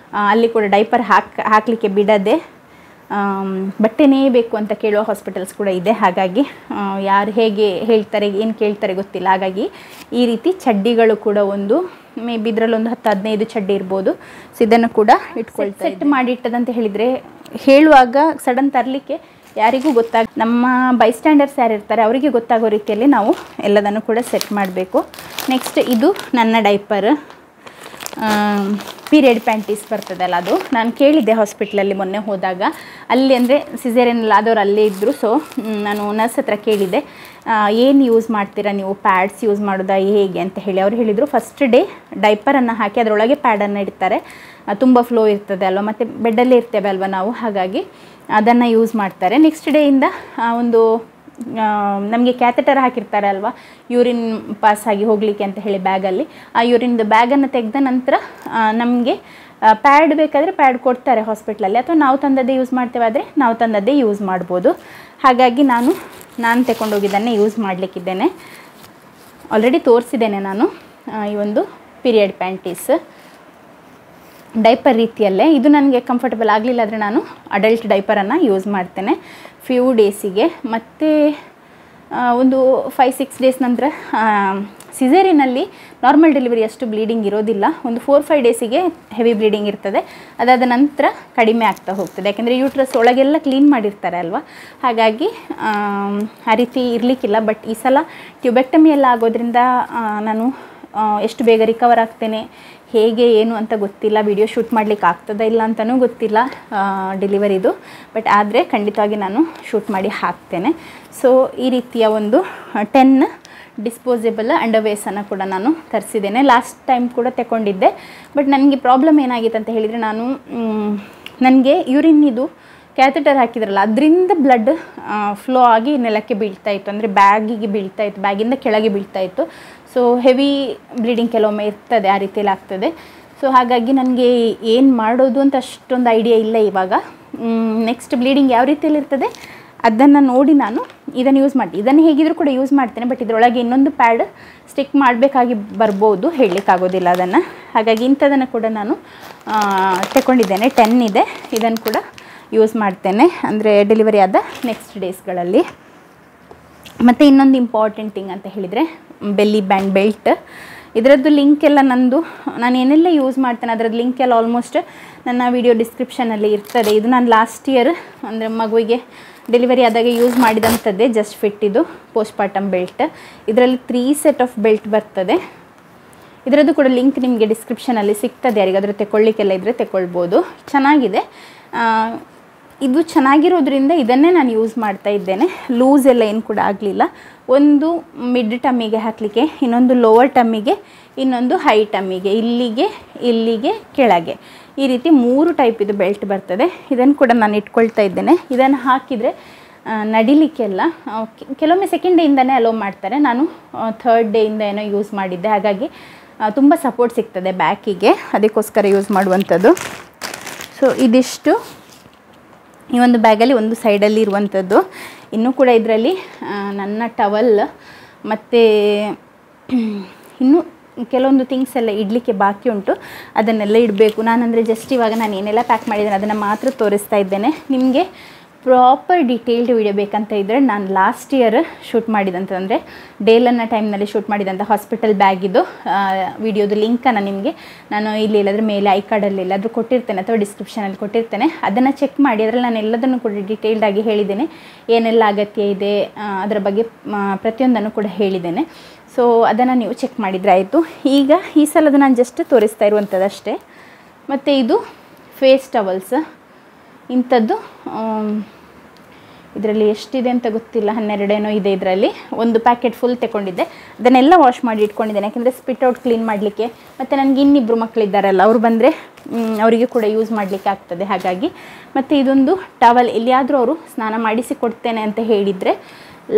ಅಲ್ಲಿ ಕೂಡ ಡೈಪರ್ ಹಾಕಲಿಕ್ಕೆ ಬಿಡದೆ ಬಟ್ಟೆನೇ ಬೇಕು ಅಂತ ಕೇಳುವ ಹಾಸ್ಪಿಟಲ್ಸ್ ಕೂಡ ಇದೆ. ಹಾಗಾಗಿ ಯಾರು ಹೇಗೆ ಹೇಳ್ತಾರೆ, ಏನು ಕೇಳ್ತಾರೆ ಗೊತ್ತಿಲ್ಲ. ಹಾಗಾಗಿ ಈ ರೀತಿ ಚಡ್ಡಿಗಳು ಕೂಡ ಒಂದು ಮೇ ಬಿ ಇದರಲ್ಲೊಂದು 10-15 ಚಡ್ಡಿ ಇರ್ಬೋದು. ಸೊ ಇದನ್ನು ಕೂಡ ಇಟ್ಕೊಳ್ತಾ ಸೆಟ್ ಮಾಡಿ ಇಟ್ಟದಂತ ಹೇಳಿದರೆ, ಹೇಳುವಾಗ ಸಡನ್ ತರಲಿಕ್ಕೆ ಯಾರಿಗೂ ನಮ್ಮ ಬೈಸ್ಟ್ಯಾಂಡರ್ಸ್ ಯಾರು ಇರ್ತಾರೆ ಅವರಿಗೆ ಗೊತ್ತಾಗೋ ರೀತಿಯಲ್ಲಿ ನಾವು ಎಲ್ಲದನ್ನು ಕೂಡ ಸೆಟ್ ಮಾಡಬೇಕು. ನೆಕ್ಸ್ಟ್ ಇದು ನನ್ನ ಡೈಪರ್, ಪೀರಿಯಡ್ ಪ್ಯಾಂಟೀಸ್ ಬರ್ತದಲ್ಲ ಅದು. ನಾನು ಕೇಳಿದ್ದೆ ಹಾಸ್ಪಿಟ್ಲಲ್ಲಿ ಮೊನ್ನೆ ಹೋದಾಗ, ಅಲ್ಲಿ ಅಂದರೆ ಸಿಸೇರಿಯನ್ ಆದವ್ರು ಅಲ್ಲೇ ಇದ್ದರು. ಸೊ ನಾನು ನರ್ಸ್ ಹತ್ರ ಕೇಳಿದ್ದೆ, ಏನು ಯೂಸ್ ಮಾಡ್ತೀರಾ ನೀವು, ಪ್ಯಾಡ್ಸ್ ಯೂಸ್ ಮಾಡೋದಾ ಹೇಗೆ ಅಂತ ಹೇಳಿ. ಅವ್ರು ಹೇಳಿದರು ಫಸ್ಟ್ ಡೇ ಡೈಪರನ್ನು ಹಾಕಿ ಅದರೊಳಗೆ ಪ್ಯಾಡನ್ನು ಇಡ್ತಾರೆ, ತುಂಬ ಫ್ಲೋ ಇರ್ತದೆ ಅಲ್ವ, ಮತ್ತು ಬೆಡ್ಡಲ್ಲೇ ಇರ್ತೇವೆ ಅಲ್ವ ನಾವು, ಹಾಗಾಗಿ ಅದನ್ನು ಯೂಸ್ ಮಾಡ್ತಾರೆ. ನೆಕ್ಸ್ಟ್ ಡೇಯಿಂದ ಒಂದು ನಮಗೆ ಕ್ಯಾಥೆಟರ್ ಹಾಕಿರ್ತಾರೆ ಅಲ್ವಾ, ಯೂರಿನ್ ಪಾಸ್ ಆಗಿ ಹೋಗಲಿಕ್ಕೆ ಅಂತ ಹೇಳಿ ಬ್ಯಾಗಲ್ಲಿ, ಆ ಯೂರಿನ್ದು ಬ್ಯಾಗನ್ನು ತೆಗೆದ ನಂತರ ನಮಗೆ ಪ್ಯಾಡ್ ಬೇಕಾದರೆ ಪ್ಯಾಡ್ ಕೊಡ್ತಾರೆ ಹಾಸ್ಪಿಟ್ಲಲ್ಲಿ, ಅಥವಾ ನಾವು ತಂದದ್ದೇ ಯೂಸ್ ಮಾಡ್ತೇವೆ ಆದರೆ ನಾವು ತಂದದ್ದೇ ಯೂಸ್ ಮಾಡ್ಬೋದು. ಹಾಗಾಗಿ ನಾನು ತಗೊಂಡೋಗಿದ್ದನ್ನೇ ಯೂಸ್ ಮಾಡಲಿಕ್ಕಿದ್ದೇನೆ. ಆಲ್ರೆಡಿ ತೋರಿಸಿದ್ದೇನೆ ನಾನು ಈ ಒಂದು ಪೀರಿಯಡ್ ಪ್ಯಾಂಟೀಸ್ ಡೈಪರ್ ರೀತಿಯಲ್ಲೇ. ಇದು ನನಗೆ ಕಂಫರ್ಟಬಲ್ ಆಗಲಿಲ್ಲ ಆದರೆ ನಾನು ಅಡಲ್ಟ್ ಡೈಪರನ್ನು ಯೂಸ್ ಮಾಡ್ತೇನೆ ಫ್ಯೂ ಡೇಸಿಗೆ. ಮತ್ತು ಒಂದು 5-6 ಡೇಸ್ ನಂತರ ಸಿಸೇರಿನಲ್ಲಿ ನಾರ್ಮಲ್ ಡೆಲಿವರಿ ಅಷ್ಟು ಬ್ಲೀಡಿಂಗ್ ಇರೋದಿಲ್ಲ, ಒಂದು 4-5 ಡೇಸಿಗೆ ಹೆವಿ ಬ್ಲೀಡಿಂಗ್ ಇರ್ತದೆ. ಅದಾದ ನಂತರ ಕಡಿಮೆ ಆಗ್ತಾ ಹೋಗ್ತದೆ, ಯಾಕೆಂದರೆ ಯೂಟ್ರಸ್ ಒಳಗೆಲ್ಲ ಕ್ಲೀನ್ ಮಾಡಿರ್ತಾರೆ ಅಲ್ವಾ, ಹಾಗಾಗಿ ಆ ರೀತಿ ಇರಲಿಕ್ಕಿಲ್ಲ. ಬಟ್ ಈ ಸಲ ಟ್ಯೂಬೆಕ್ಟಮಿ ಎಲ್ಲ ಆಗೋದ್ರಿಂದ ನಾನು ಎಷ್ಟು ಬೇಗ ರಿಕವರ್ ಆಗ್ತೇನೆ, ಹೇಗೆ ಏನು ಅಂತ ಗೊತ್ತಿಲ್ಲ. ವಿಡಿಯೋ ಶೂಟ್ ಮಾಡಲಿಕ್ಕೆ ಆಗ್ತದಾ ಇಲ್ಲ ಅಂತಲೂ ಗೊತ್ತಿಲ್ಲ ಡೆಲಿವರಿದು, ಬಟ್ ಆದರೆ ಖಂಡಿತವಾಗಿ ನಾನು ಶೂಟ್ ಮಾಡಿ ಹಾಕ್ತೇನೆ. ಸೊ ಈ ರೀತಿಯ ಒಂದು 10 ಡಿಸ್ಪೋಸೇಬಲ್ ಅಂಡರ್ವೇಸನ್ನು ಕೂಡ ನಾನು ತರಿಸಿದ್ದೇನೆ. ಲಾಸ್ಟ್ ಟೈಮ್ ಕೂಡ ತಗೊಂಡಿದ್ದೆ. ಬಟ್ ನನಗೆ ಪ್ರಾಬ್ಲಮ್ ಏನಾಗಿತ್ತು ಅಂತ ಹೇಳಿದರೆ, ನನಗೆ ಯೂರಿನ್ನಿದು ಕ್ಯಾಥೆಟರ್ ಹಾಕಿದ್ರಲ್ಲ, ಅದರಿಂದ ಬ್ಲಡ್ ಫ್ಲೋ ಆಗಿ ನೆಲಕ್ಕೆ ಬೀಳ್ತಾಯಿತ್ತು, ಅಂದರೆ ಬ್ಯಾಗಿಗೆ ಬೀಳ್ತಾಯಿತ್ತು, ಬ್ಯಾಗಿಂದ ಕೆಳಗೆ ಬೀಳ್ತಾಯಿತ್ತು. ಸೊ ಹೆವಿ ಬ್ಲೀಡಿಂಗ್ ಕೆಲವೊಮ್ಮೆ ಇರ್ತದೆ, ಆ ರೀತಿಯಲ್ಲಿ ಆಗ್ತದೆ. ಸೊ ಹಾಗಾಗಿ ನನಗೆ ಏನು ಮಾಡೋದು ಅಂತ ಅಷ್ಟೊಂದು ಐಡಿಯಾ ಇಲ್ಲ ಇವಾಗ. ನೆಕ್ಸ್ಟ್ ಬ್ಲೀಡಿಂಗ್ ಯಾವ ರೀತಿಯಲ್ಲಿ ಇರ್ತದೆ ಅದನ್ನು ನೋಡಿ ನಾನು ಇದನ್ನು ಯೂಸ್ ಮಾಡ್ತೀನಿ. ಇದನ್ನು ಹೇಗಿದ್ರೂ ಕೂಡ ಯೂಸ್ ಮಾಡ್ತೇನೆ, ಬಟ್ ಇದರೊಳಗೆ ಇನ್ನೊಂದು ಪ್ಯಾಡ್ ಸ್ಟಿಕ್ ಮಾಡಬೇಕಾಗಿ ಬರ್ಬೋದು, ಹೇಳಲಿಕ್ಕಾಗೋದಿಲ್ಲ ಅದನ್ನು. ಹಾಗಾಗಿ ಇಂಥದನ್ನು ಕೂಡ ನಾನು ತಗೊಂಡಿದ್ದೇನೆ. 10 ಇದೆ, ಇದನ್ನು ಕೂಡ ಯೂಸ್ ಮಾಡ್ತೇನೆ, ಅಂದರೆ ಡೆಲಿವರಿ ಆದ ನೆಕ್ಸ್ಟ್ ಡೇಸ್ಗಳಲ್ಲಿ. ಮತ್ತು ಇನ್ನೊಂದು ಇಂಪಾರ್ಟೆಂಟ್ ಥಿಂಗ್ ಅಂತ ಹೇಳಿದರೆ ಬೆಲ್ಲಿ ಬ್ಯಾಂಡ್ ಬೆಲ್ಟ್. ಇದರದ್ದು ಲಿಂಕ್ ಎಲ್ಲ ನಾನು ಏನೆಲ್ಲ ಯೂಸ್ ಮಾಡ್ತೇನೆ ಅದರದ್ದು ಲಿಂಕ್ ಎಲ್ಲ ಆಲ್ಮೋಸ್ಟ್ ನನ್ನ ವಿಡಿಯೋ ಡಿಸ್ಕ್ರಿಪ್ಷನಲ್ಲಿ ಇರ್ತದೆ. ಇದು ನಾನು ಲಾಸ್ಟ್ ಇಯರ್ ಅಂದರೆ ಮಗುವಿಗೆ ಡೆಲಿವರಿ ಆದಾಗ ಯೂಸ್ ಮಾಡಿದಂಥದ್ದೇ, ಜಸ್ಟ್ ಫಿಟ್ ಇದು ಪೋಸ್ಟ್ಪಾರ್ಟಮ್ ಬೆಲ್ಟ್. ಇದರಲ್ಲಿ 3 ಸೆಟ್ ಆಫ್ ಬೆಲ್ಟ್ ಬರ್ತದೆ. ಇದರದ್ದು ಕೂಡ ಲಿಂಕ್ ನಿಮಗೆ ಡಿಸ್ಕ್ರಿಪ್ಷನಲ್ಲಿ ಸಿಗ್ತದೆ, ಯಾರಿಗಾದರೂ ತಗೊಳ್ಳಿಕ್ಕೆಲ್ಲ ಇದ್ದರೆ ತಗೊಳ್ಬೋದು. ಚೆನ್ನಾಗಿದೆ, ಇದು ಚೆನ್ನಾಗಿರೋದ್ರಿಂದ ಇದನ್ನೇ ನಾನು ಯೂಸ್ ಮಾಡ್ತಾ ಇದ್ದೇನೆ. ಲೂಸ್ ಎಲ್ಲ ಏನು ಕೂಡ ಆಗಲಿಲ್ಲ. ಒಂದು ಮಿಡ್ ಟಮ್ಮಿಗೆ ಹಾಕಲಿಕ್ಕೆ, ಇನ್ನೊಂದು ಲೋವರ್ ಟಮ್ಮಿಗೆ, ಇನ್ನೊಂದು ಹೈ ಟಮ್ಮಿಗೆ, ಇಲ್ಲಿಗೆ ಕೆಳಗೆ, ಈ ರೀತಿ 3 ಟೈಪ್ ಇದು ಬೆಲ್ಟ್ ಬರ್ತದೆ. ಇದನ್ನು ಕೂಡ ನಾನು ಇಟ್ಕೊಳ್ತಾ ಇದ್ದೇನೆ. ಇದನ್ನು ಹಾಕಿದರೆ ನಡಿಲಿಕ್ಕೆಲ್ಲ ಕೆಲವೊಮ್ಮೆ ಸೆಕೆಂಡ್ ಡೇಯಿಂದನೇ ಅಲೋ ಮಾಡ್ತಾರೆ. ನಾನು 3rd ಡೇಯಿಂದ ಏನೋ ಯೂಸ್ ಮಾಡಿದ್ದೆ, ಹಾಗಾಗಿ ತುಂಬ ಸಪೋರ್ಟ್ ಸಿಗ್ತದೆ ಬ್ಯಾಕಿಗೆ, ಅದಕ್ಕೋಸ್ಕರ ಯೂಸ್ ಮಾಡುವಂಥದ್ದು. ಸೊ ಇದಿಷ್ಟು ಈ ಒಂದು ಬ್ಯಾಗಲ್ಲಿ ಒಂದು ಸೈಡಲ್ಲಿ ಇರುವಂಥದ್ದು. ಇನ್ನೂ ಕೂಡ ಇದರಲ್ಲಿ ನನ್ನ ಟವಲ್ ಮತ್ತು ಇನ್ನೂ ಕೆಲವೊಂದು ಥಿಂಗ್ಸ್ ಎಲ್ಲ ಇಡಲಿಕ್ಕೆ ಬಾಕಿ ಉಂಟು, ಅದನ್ನೆಲ್ಲ ಇಡಬೇಕು. ನಾನಂದರೆ ಜಸ್ಟ್ ಇವಾಗ ನಾನು ಏನೆಲ್ಲ ಪ್ಯಾಕ್ ಮಾಡಿದ್ದೇನೆ ಅದನ್ನು ಮಾತ್ರ ತೋರಿಸ್ತಾ ಇದ್ದೇನೆ. ನಿಮಗೆ ಪ್ರಾಪರ್ ಡೀಟೇಲ್ಡ್ ವಿಡಿಯೋ ಬೇಕಂತ ಇದ್ದರೆ ನಾನು ಲಾಸ್ಟ್ ಇಯರ್ ಶೂಟ್ ಮಾಡಿದಂಥದ್ದು, ಡೇಲನ್ನ ಟೈಮ್ನಲ್ಲಿ ಶೂಟ್ ಮಾಡಿದಂಥ ಹಾಸ್ಪಿಟಲ್ ಬ್ಯಾಗಿದ್ದು ವಿಡಿಯೋದು ಲಿಂಕನ್ನು ನಿಮಗೆ ನಾನು ಇಲ್ಲಿ ಇಲ್ಲದ್ರ ಮೇಲೆ ಐಕಾರ್ಡಲ್ಲಿ ಎಲ್ಲಾದರೂ ಕೊಟ್ಟಿರ್ತೇನೆ ಅಥವಾ ಡಿಸ್ಕ್ರಿಪ್ಷನಲ್ಲಿ ಕೊಟ್ಟಿರ್ತೇನೆ. ಅದನ್ನು ಚೆಕ್ ಮಾಡಿ. ಅದರಲ್ಲಿ ನಾನು ಎಲ್ಲದನ್ನು ಕೂಡ ಡೀಟೇಲ್ಡಾಗಿ ಹೇಳಿದ್ದೇನೆ, ಏನೆಲ್ಲ ಅಗತ್ಯ ಇದೆ ಅದರ ಬಗ್ಗೆ ಪ್ರತಿಯೊಂದನ್ನು ಕೂಡ ಹೇಳಿದ್ದೇನೆ. ಸೊ ಅದನ್ನು ನೀವು ಚೆಕ್ ಮಾಡಿದರೆ ಆಯಿತು. ಈಗ ಈ ಸಲದ ನಾನು ಜಸ್ಟ್ ತೋರಿಸ್ತಾ ಇರುವಂಥದ್ದು ಅಷ್ಟೇ. ಮತ್ತು ಇದು ಫೇಸ್ ಟವಲ್ಸ್, ಇಂಥದ್ದು ಇದರಲ್ಲಿ ಎಷ್ಟಿದೆ ಅಂತ ಗೊತ್ತಿಲ್ಲ, 12 ಏನೋ ಇದೆ. ಇದರಲ್ಲಿ ಒಂದು ಪ್ಯಾಕೆಟ್ ಫುಲ್ ತಗೊಂಡಿದ್ದೆ, ಅದನ್ನೆಲ್ಲ ವಾಶ್ ಮಾಡಿ ಇಟ್ಕೊಂಡಿದ್ದೇನೆ, ಯಾಕೆಂದರೆ ಸ್ಪಿಟ್ ಔಟ್ ಕ್ಲೀನ್ ಮಾಡಲಿಕ್ಕೆ. ಮತ್ತು ನನಗೆ ಇನ್ನಿಬ್ಬರು ಮಕ್ಕಳಿದ್ದಾರಲ್ಲ, ಅವರು ಬಂದರೆ ಅವರಿಗೆ ಕೂಡ ಯೂಸ್ ಮಾಡಲಿಕ್ಕೆ ಆಗ್ತದೆ, ಹಾಗಾಗಿ. ಮತ್ತು ಇದೊಂದು ಟವಲ್, ಎಲ್ಲಿಯಾದರೂ ಅವರು ಸ್ನಾನ ಮಾಡಿಸಿ ಕೊಡ್ತೇನೆ ಅಂತ ಹೇಳಿದರೆ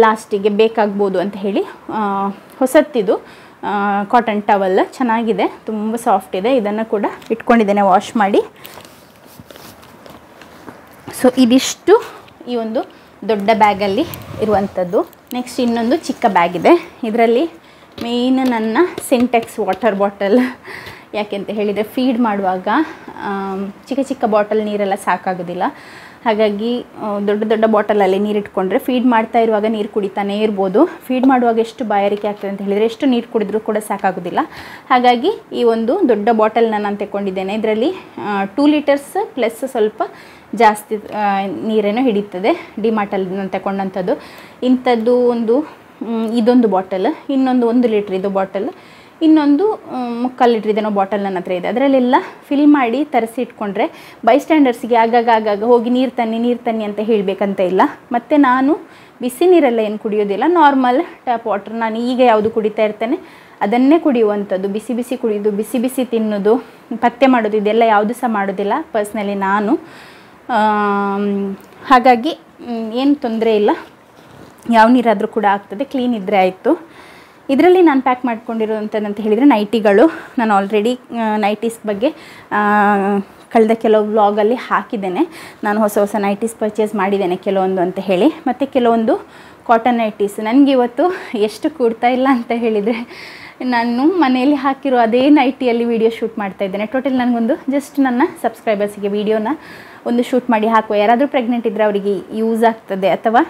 ಲಾಸ್ಟಿಗೆ ಬೇಕಾಗ್ಬೋದು ಅಂತ ಹೇಳಿ ಹೊಸತ್ತಿದು ಕಾಟನ್ ಟವಲ್, ಚೆನ್ನಾಗಿದೆ, ತುಂಬ ಸಾಫ್ಟ್ ಇದೆ. ಇದನ್ನು ಕೂಡ ಇಟ್ಕೊಂಡಿದ್ದೇನೆ ವಾಶ್ ಮಾಡಿ. ಸೊ ಇದಿಷ್ಟು ಈ ಒಂದು ದೊಡ್ಡ ಬ್ಯಾಗಲ್ಲಿ ಇರುವಂಥದ್ದು. ನೆಕ್ಸ್ಟ್ ಇನ್ನೊಂದು ಚಿಕ್ಕ ಬ್ಯಾಗ್ ಇದೆ. ಇದರಲ್ಲಿ ಮೇಯ್ನ್ ನನ್ನ ಸಿಂಟೆಕ್ಸ್ ವಾಟರ್ ಬಾಟಲ್, ಯಾಕೆಂತ ಹೇಳಿದರೆ ಫೀಡ್ ಮಾಡುವಾಗ ಚಿಕ್ಕ ಚಿಕ್ಕ ಬಾಟಲ್ ನೀರೆಲ್ಲ ಸಾಕಾಗೋದಿಲ್ಲ, ಹಾಗಾಗಿ ದೊಡ್ಡ ದೊಡ್ಡ ಬಾಟಲಲ್ಲಿ ನೀರು ಇಟ್ಕೊಂಡ್ರೆ ಫೀಡ್ ಮಾಡ್ತಾ ಇರುವಾಗ ನೀರು ಕುಡಿತಾನೇ ಇರ್ಬೋದು. ಫೀಡ್ ಮಾಡುವಾಗ ಎಷ್ಟು ಬಾಯಾರಿಕೆ ಆಗ್ತದೆ ಅಂತ ಹೇಳಿದರೆ ಎಷ್ಟು ನೀರು ಕುಡಿದ್ರೂ ಕೂಡ ಸಾಕಾಗೋದಿಲ್ಲ. ಹಾಗಾಗಿ ಈ ಒಂದು ದೊಡ್ಡ ಬಾಟಲ್ನ ನಾನು ತಗೊಂಡಿದ್ದೇನೆ. ಇದರಲ್ಲಿ 2 ಲೀಟರ್ಸ್ ಪ್ಲಸ್ ಸ್ವಲ್ಪ ಜಾಸ್ತಿ ನೀರೇನೋ ಹಿಡಿತದೆ. ಡಿಮಾರ್ಟಲ್ಲಿ ನಾನು ತಗೊಂಡಂಥದ್ದು. ಇಂಥದ್ದು ಇದೊಂದು ಬಾಟಲ್, ಇನ್ನೊಂದು 1 ಲೀಟ್ರ್ ಇದು ಬಾಟಲ್, ಇನ್ನೊಂದು 3/4 ಲೀಟ್ರ್ ಇದೇನೋ ಬಾಟಲ್ ನನ್ನ ಹತ್ರ ಇದೆ. ಅದರಲ್ಲೆಲ್ಲ ಫಿಲ್ ಮಾಡಿ ತರಿಸಿ ಇಟ್ಕೊಂಡ್ರೆ ಬೈಸ್ಟ್ಯಾಂಡರ್ಸ್ಗೆ ಆಗಾಗ ಹೋಗಿ ನೀರು ತನ್ನಿ ಅಂತ ಹೇಳಬೇಕಂತ ಇಲ್ಲ. ಮತ್ತು ನಾನು ಬಿಸಿ ನೀರೆಲ್ಲ ಏನು ಕುಡಿಯೋದಿಲ್ಲ, ನಾರ್ಮಲ್ ಟ್ಯಾಪ್ ವಾಟರ್ ನಾನು ಈಗ ಯಾವುದು ಕುಡಿತಾ ಇರ್ತೇನೆ ಅದನ್ನೇ ಕುಡಿಯುವಂಥದ್ದು. ಬಿಸಿ ಕುಡಿಯೋದು, ಬಿಸಿ ತಿನ್ನೋದು, ಪಥ್ಯ ಮಾಡೋದು, ಇದೆಲ್ಲ ಯಾವುದು ಸಹ ಮಾಡೋದಿಲ್ಲ ಪರ್ಸ್ನಲಿ ನಾನು. ಹಾಗಾಗಿ ಏನು ತೊಂದರೆ ಇಲ್ಲ, ಯಾವ ನೀರಾದರೂ ಕೂಡ ಆಗ್ತದೆ, ಕ್ಲೀನ್ ಇದ್ದರೆ ಆಯಿತು. ಇದರಲ್ಲಿ ನಾನು ಪ್ಯಾಕ್ ಮಾಡ್ಕೊಂಡಿರೋಂಥದ್ದು ಹೇಳಿದರೆ ನೈಟಿಗಳು. ನಾನು ಆಲ್ರೆಡಿ ನೈಟೀಸ್ ಬಗ್ಗೆ ಕಳೆದ ಕೆಲವು ವ್ಲಾಗಲ್ಲಿ ಹಾಕಿದ್ದೇನೆ. ನಾನು ಹೊಸ ನೈಟೀಸ್ ಪರ್ಚೇಸ್ ಮಾಡಿದ್ದೇನೆ ಕೆಲವೊಂದು ಅಂತ ಹೇಳಿ. ಮತ್ತು ಕೆಲವೊಂದು ಕಾಟನ್ ನೈಟೀಸ್. ನನಗೆ ಇವತ್ತು ಎಷ್ಟು ಕೂಡ್ತಾ ಇಲ್ಲ ಅಂತ ಹೇಳಿದರೆ, ನಾನು ಮನೆಯಲ್ಲಿ ಹಾಕಿರೋ ಅದೇ ನೈಟಿಯಲ್ಲಿ ವೀಡಿಯೋ ಶೂಟ್ ಮಾಡ್ತಾ ಇದ್ದೇನೆ. ಟೋಟಲ್ ನನಗೊಂದು ಜಸ್ಟ್ ನನ್ನ ಸಬ್ಸ್ಕ್ರೈಬರ್ಸಿಗೆ ವೀಡಿಯೋನ ಒಂದು ಶೂಟ್ ಮಾಡಿ ಹಾಕುವ. ಯಾರಾದರೂ ಪ್ರೆಗ್ನೆಂಟ್ ಇದ್ದರೆ ಅವರಿಗೆ ಯೂಸ್ ಆಗ್ತದೆ, ಅಥವಾ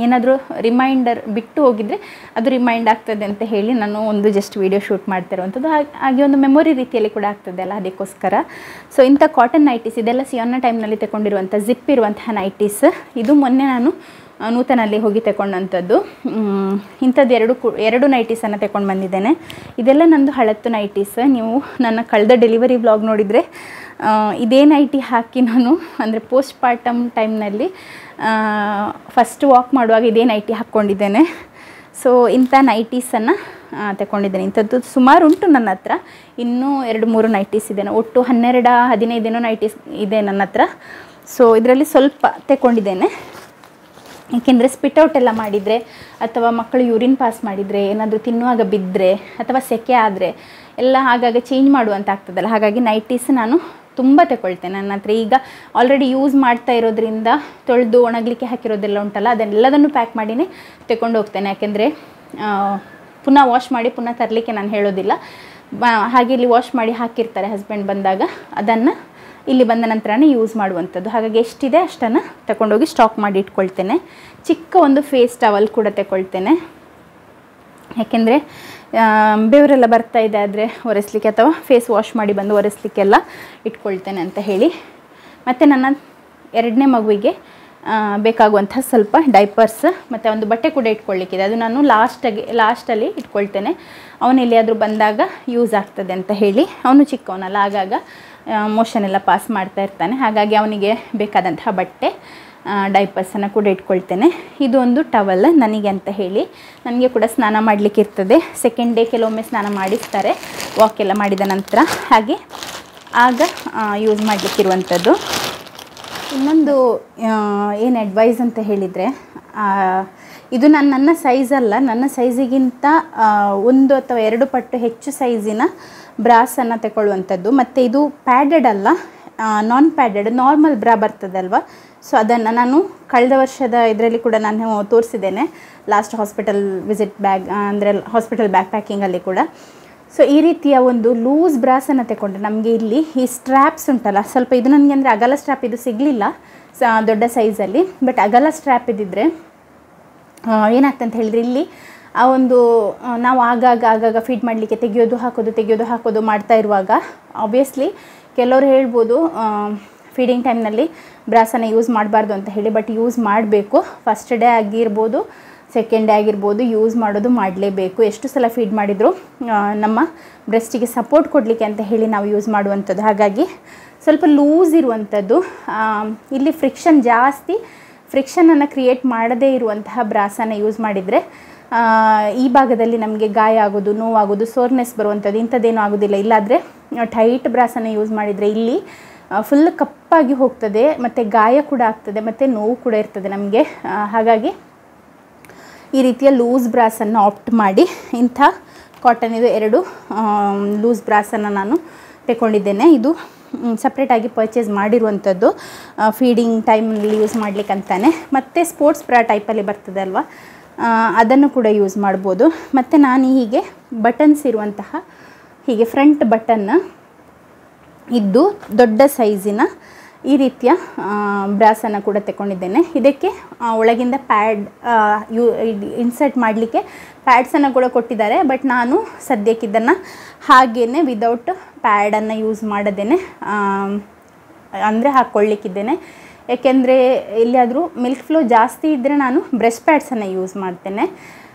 ಏನಾದರೂ ರಿಮೈಂಡರ್ ಬಿಟ್ಟು ಹೋಗಿದರೆ ಅದು ರಿಮೈಂಡ್ ಆಗ್ತದೆ ಅಂತ ಹೇಳಿ ನಾನು ಒಂದು ಜಸ್ಟ್ ವೀಡಿಯೋ ಶೂಟ್ ಮಾಡ್ತಾ ಇರುವಂಥದ್ದು. ಹಾಗೆ ಒಂದು ಮೆಮೊರಿ ರೀತಿಯಲ್ಲಿ ಕೂಡ ಆಗ್ತದೆ ಅಲ್ಲ, ಅದಕ್ಕೋಸ್ಕರ. ಸೊ ಇಂಥ ಕಾಟನ್ ನೈಟೀಸ್ ಇದೆಲ್ಲ ಸಿಯೋನ ಟೈಮ್ನಲ್ಲಿ ತಗೊಂಡಿರುವಂಥ ಜಿಪ್ ಇರುವಂತಹ ನೈಟೀಸ್. ಇದು ಮೊನ್ನೆ ನಾನು ನೂತನಲ್ಲಿ ಹೋಗಿ ತಗೊಂಡಂಥದ್ದು. ಇಂಥದ್ದು ಎರಡು ನೈಟೀಸನ್ನು ತಗೊಂಡು ಬಂದಿದ್ದೇನೆ. ಇದೆಲ್ಲ ನಂದು ಹಳತ್ತು ನೈಟೀಸ್. ನೀವು ನನ್ನ ಕಳೆದ ಡೆಲಿವರಿ ವ್ಲಾಗ್ ನೋಡಿದರೆ ಇದೇ ನೈಟಿ ಹಾಕಿ ನಾನು ಅಂದರೆ ಪೋಸ್ಟ್ ಪಾರ್ಟಮ್ ಟೈಮ್ನಲ್ಲಿ ಫಸ್ಟ್ ವಾಕ್ ಮಾಡುವಾಗ ಇದೇ ನೈಟಿ ಹಾಕ್ಕೊಂಡಿದ್ದೇನೆ. ಸೊ ಇಂಥ ನೈಟೀಸನ್ನು ತಗೊಂಡಿದ್ದೇನೆ. ಇಂಥದ್ದು ಸುಮಾರು ಉಂಟು ನನ್ನ ಹತ್ರ. ಇನ್ನೂ 2-3 ನೈಟೀಸ್ ಇದ್ದೇನೆ. ಒಟ್ಟು 12-15 ನೈಟೀಸ್ ಇದೆ ನನ್ನ ಹತ್ರ. ಸೊ ಇದರಲ್ಲಿ ಸ್ವಲ್ಪ ತಗೊಂಡಿದ್ದೇನೆ. ಏಕೆಂದರೆ ಸ್ಪಿಟೌಟ್ ಎಲ್ಲ ಮಾಡಿದರೆ, ಅಥವಾ ಮಕ್ಕಳು ಯೂರಿನ್ ಪಾಸ್ ಮಾಡಿದರೆ, ಏನಾದರೂ ತಿನ್ನುವಾಗ ಬಿದ್ದರೆ, ಅಥವಾ ಸೆಕೆ ಆದರೆ ಎಲ್ಲ ಆಗಾಗ ಚೇಂಜ್ ಮಾಡುವಂತ ಆಗ್ತದಲ್ಲ. ಹಾಗಾಗಿ ನೈಟೀಸ್ ನಾನು ತುಂಬ ತಗೊಳ್ತೇನೆ ನನ್ನ ಹತ್ರ. ಈಗ ಆಲ್ರೆಡಿ ಯೂಸ್ ಮಾಡ್ತಾ ಇರೋದ್ರಿಂದ ತೊಳೆದು ಒಣಗಲಿಕ್ಕೆ ಹಾಕಿರೋದೆಲ್ಲ ಉಂಟಲ್ಲ, ಅದನ್ನೆಲ್ಲದನ್ನು ಪ್ಯಾಕ್ ಮಾಡಿನೇ ತಗೊಂಡು ಹೋಗ್ತೇನೆ. ಯಾಕೆಂದರೆ ಪುನಃ ವಾಶ್ ಮಾಡಿ ಪುನಃ ತರಲಿಕ್ಕೆ ನಾನು ಹೇಳೋದಿಲ್ಲ. ಹಾಗೆ ಇಲ್ಲಿ ವಾಶ್ ಮಾಡಿ ಹಾಕಿರ್ತಾರೆ ಹಸ್ಬೆಂಡ್ ಬಂದಾಗ, ಅದನ್ನು ಇಲ್ಲಿ ಬಂದ ನಂತರನೇ ಯೂಸ್ ಮಾಡುವಂಥದ್ದು. ಹಾಗಾಗಿ ಎಷ್ಟಿದೆ ಅಷ್ಟನ್ನು ತಗೊಂಡೋಗಿ ಸ್ಟಾಕ್ ಮಾಡಿ ಇಟ್ಕೊಳ್ತೇನೆ. ಚಿಕ್ಕ ಒಂದು ಫೇಸ್ ಟವಲ್ ಕೂಡ ತಗೊಳ್ತೇನೆ. ಯಾಕೆಂದರೆ ಬೆವರೆಲ್ಲ ಬರ್ತಾ ಇದೆ ಆದರೆ ಒರೆಸಲಿಕ್ಕೆ, ಅಥವಾ ಫೇಸ್ ವಾಶ್ ಮಾಡಿ ಬಂದು ಒರೆಸಲಿಕ್ಕೆಲ್ಲ ಇಟ್ಕೊಳ್ತೇನೆ ಅಂತ ಹೇಳಿ. ಮತ್ತು ನನ್ನ 2ನೇ ಮಗುವಿಗೆ ಬೇಕಾಗುವಂಥ ಸ್ವಲ್ಪ ಡೈಪರ್ಸ್ ಮತ್ತು ಒಂದು ಬಟ್ಟೆ ಕೂಡ ಇಟ್ಕೊಳ್ಳಿಕ್ಕಿದೆ. ಅದು ನಾನು ಲಾಸ್ಟಲ್ಲಿ ಇಟ್ಕೊಳ್ತೇನೆ. ಅವನು ಎಲ್ಲಿಯಾದರೂ ಬಂದಾಗ ಯೂಸ್ ಆಗ್ತದೆ ಅಂತ ಹೇಳಿ. ಅವನು ಚಿಕ್ಕವನಲ್ಲ, ಆಗಾಗ ಮೋಷನ್ ಎಲ್ಲ ಪಾಸ್ ಮಾಡ್ತಾ ಇರ್ತಾನೆ. ಹಾಗಾಗಿ ಅವನಿಗೆ ಬೇಕಾದಂತಹ ಬಟ್ಟೆ ಡೈಪರ್ಸನ್ನು ಕೂಡ ಇಟ್ಕೊಳ್ತೇನೆ. ಇದು ಒಂದು ಟವಲ್ ನನಗೆ ಅಂತ ಹೇಳಿ. ನನಗೆ ಕೂಡ ಸ್ನಾನ ಮಾಡಲಿಕ್ಕೆ ಇರ್ತದೆ. ಸೆಕೆಂಡ್ ಡೇ ಕೆಲವೊಮ್ಮೆ ಸ್ನಾನ ಮಾಡಿಸ್ತಾರೆ ವಾಕ್ ಎಲ್ಲ ಮಾಡಿದ ನಂತರ, ಹಾಗೆ ಆಗ ಯೂಸ್ ಮಾಡಲಿಕ್ಕಿರುವಂಥದ್ದು. ಇನ್ನೊಂದು ಏನು ಅಡ್ವೈಸ್ ಅಂತ ಹೇಳಿದರೆ, ಇದು ನನ್ನ ಸೈಜಲ್ಲ, ನನ್ನ ಸೈಜಿಗಿಂತ 1 ಅಥವಾ 2 ಪಟ್ಟು ಹೆಚ್ಚು ಸೈಜಿನ ಬ್ರಾಸನ್ನು ತಗೊಳ್ಳುವಂಥದ್ದು. ಮತ್ತು ಇದು ಪ್ಯಾಡೆಡ್ ಅಲ್ಲ, ನಾನ್ ಪ್ಯಾಡೆಡ್ ನಾರ್ಮಲ್ ಬ್ರಾ ಬರ್ತದಲ್ವ. ಸೊ ಅದನ್ನು ನಾನು ಕಳೆದ ವರ್ಷದ ಇದರಲ್ಲಿ ಕೂಡ ನಾನು ತೋರಿಸಿದ್ದೇನೆ, ಲಾಸ್ಟ್ ಹಾಸ್ಪಿಟಲ್ ವಿಸಿಟ್ ಬ್ಯಾಗ್ ಅಂದರೆ ಹಾಸ್ಪಿಟಲ್ ಬ್ಯಾಗ್ ಪ್ಯಾಕಿಂಗಲ್ಲಿ ಕೂಡ. ಸೊ ಈ ರೀತಿಯ ಒಂದು ಲೂಸ್ ಬ್ರಾಸನ್ನು ತಗೊಂಡ್ರೆ ನಮಗೆ ಇಲ್ಲಿ ಈ ಸ್ಟ್ರ್ಯಾಪ್ಸ್ ಉಂಟಲ್ಲ, ಸ್ವಲ್ಪ ಇದು ನನಗೆ ಅಂದರೆ ಅಗಲ ಸ್ಟ್ರ್ಯಾಪ್ ಇದು ಸಿಗಲಿಲ್ಲ ದೊಡ್ಡ ಸೈಜಲ್ಲಿ. ಬಟ್ ಅಗಲ ಸ್ಟ್ರ್ಯಾಪ್ ಇದ್ದಿದ್ದರೆ ಏನಾಗ್ತದೆ ಅಂತ ಹೇಳಿದರೆ, ಇಲ್ಲಿ ಆ ಒಂದು ನಾವು ಆಗಾಗ ಫೀಡ್ ಮಾಡಲಿಕ್ಕೆ ತೆಗೆಯೋದು ಹಾಕೋದು ಮಾಡ್ತಾ ಇರುವಾಗ ಆಬ್ವಿಯಸ್ಲಿ ಕೆಲವರು ಹೇಳ್ಬೋದು ಫೀಡಿಂಗ್ ಟೈಮ್ನಲ್ಲಿ ಬ್ರಾಸನ್ನು ಯೂಸ್ ಮಾಡಬಾರ್ದು ಅಂತ ಹೇಳಿ. ಬಟ್ ಯೂಸ್ ಮಾಡಬೇಕು. ಫಸ್ಟ್ ಡೇ ಆಗಿರ್ಬೋದು, ಸೆಕೆಂಡ್ ಡೇ ಆಗಿರ್ಬೋದು, ಯೂಸ್ ಮಾಡೋದು ಮಾಡಲೇಬೇಕು. ಎಷ್ಟು ಸಲ ಫೀಡ್ ಮಾಡಿದರೂ ನಮ್ಮ ಬ್ರೆಸ್ಟಿಗೆ ಸಪೋರ್ಟ್ ಕೊಡಲಿಕ್ಕೆ ಅಂತ ಹೇಳಿ ನಾವು ಯೂಸ್ ಮಾಡುವಂಥದ್ದು. ಹಾಗಾಗಿ ಸ್ವಲ್ಪ ಲೂಸ್ ಇರುವಂಥದ್ದು, ಇಲ್ಲಿ ಫ್ರಿಕ್ಷನನ್ನು ಕ್ರಿಯೇಟ್ ಮಾಡದೇ ಇರುವಂತಹ ಬ್ರಾಸನ್ನು ಯೂಸ್ ಮಾಡಿದರೆ ಈ ಭಾಗದಲ್ಲಿ ನಮಗೆ ಗಾಯ ಆಗೋದು, ನೋವಾಗೋದು, ಸೋರ್ನೆಸ್ ಬರುವಂಥದ್ದು ಇಂಥದ್ದೇನೂ ಆಗೋದಿಲ್ಲ. ಇಲ್ಲಾದರೆ ಟೈಟ್ ಬ್ರಾಸನ್ನು ಯೂಸ್ ಮಾಡಿದರೆ ಇಲ್ಲಿ ಫುಲ್ ಕಪ್ಪಾಗಿ ಹೋಗ್ತದೆ, ಮತ್ತು ಗಾಯ ಕೂಡ ಆಗ್ತದೆ, ಮತ್ತು ನೋವು ಕೂಡ ಇರ್ತದೆ ನಮಗೆ. ಹಾಗಾಗಿ ಈ ರೀತಿಯ ಲೂಸ್ ಬ್ರಾಸನ್ನು ಆಪ್ಟ್ ಮಾಡಿ ಇಂಥ ಕಾಟನ್ ಇದು 2 ಲೂಸ್ ಬ್ರಾಸನ್ನು ನಾನು ತಗೊಂಡಿದ್ದೇನೆ. ಇದು ಸಪ್ರೇಟಾಗಿ ಪರ್ಚೇಸ್ ಮಾಡಿರುವಂಥದ್ದು, ಫೀಡಿಂಗ್ ಟೈಮ್ನಲ್ಲಿ ಯೂಸ್ ಮಾಡಲಿಕ್ಕಂತಾನೆ. ಮತ್ತು ಸ್ಪೋರ್ಟ್ಸ್ ಬ್ರಾ ಟೈಪಲ್ಲಿ ಬರ್ತದೆ ಅಲ್ವಾ, ಅದನ್ನು ಕೂಡ ಯೂಸ್ ಮಾಡ್ಬೋದು. ಮತ್ತು ನಾನು ಹೀಗೆ ಬಟನ್ಸ್ ಇರುವಂತಹ ಹೀಗೆ ಫ್ರಂಟ್ ಬಟನ್ ಇದ್ದು ದೊಡ್ಡ ಸೈಜಿನ ಈ ರೀತಿಯ ಬ್ರಾಸನ್ನು ಕೂಡ ತಗೊಂಡಿದ್ದೇನೆ. ಇದಕ್ಕೆ ಒಳಗಿಂದ ಪ್ಯಾಡ್ ಇನ್ಸರ್ಟ್ ಮಾಡಲಿಕ್ಕೆ ಪ್ಯಾಡ್ಸನ್ನು ಕೂಡ ಕೊಟ್ಟಿದ್ದಾರೆ. ಬಟ್ ನಾನು ಸದ್ಯಕ್ಕೆ ಇದನ್ನು ಹಾಗೇ ವಿದೌಟ್ ಪ್ಯಾಡನ್ನು ಯೂಸ್ ಮಾಡದೇನೆ ಅಂದರೆ ಹಾಕ್ಕೊಳ್ಳಿಕ್ಕಿದ್ದೇನೆ. ಏಕೆಂದರೆ ಎಲ್ಲಿಯಾದರೂ ಮಿಲ್ಕ್ ಫ್ಲೋ ಜಾಸ್ತಿ ಇದ್ದರೆ ನಾನು ಬ್ರೆಸ್ಟ್ ಪ್ಯಾಡ್ಸನ್ನು ಯೂಸ್ ಮಾಡ್ತೇನೆ.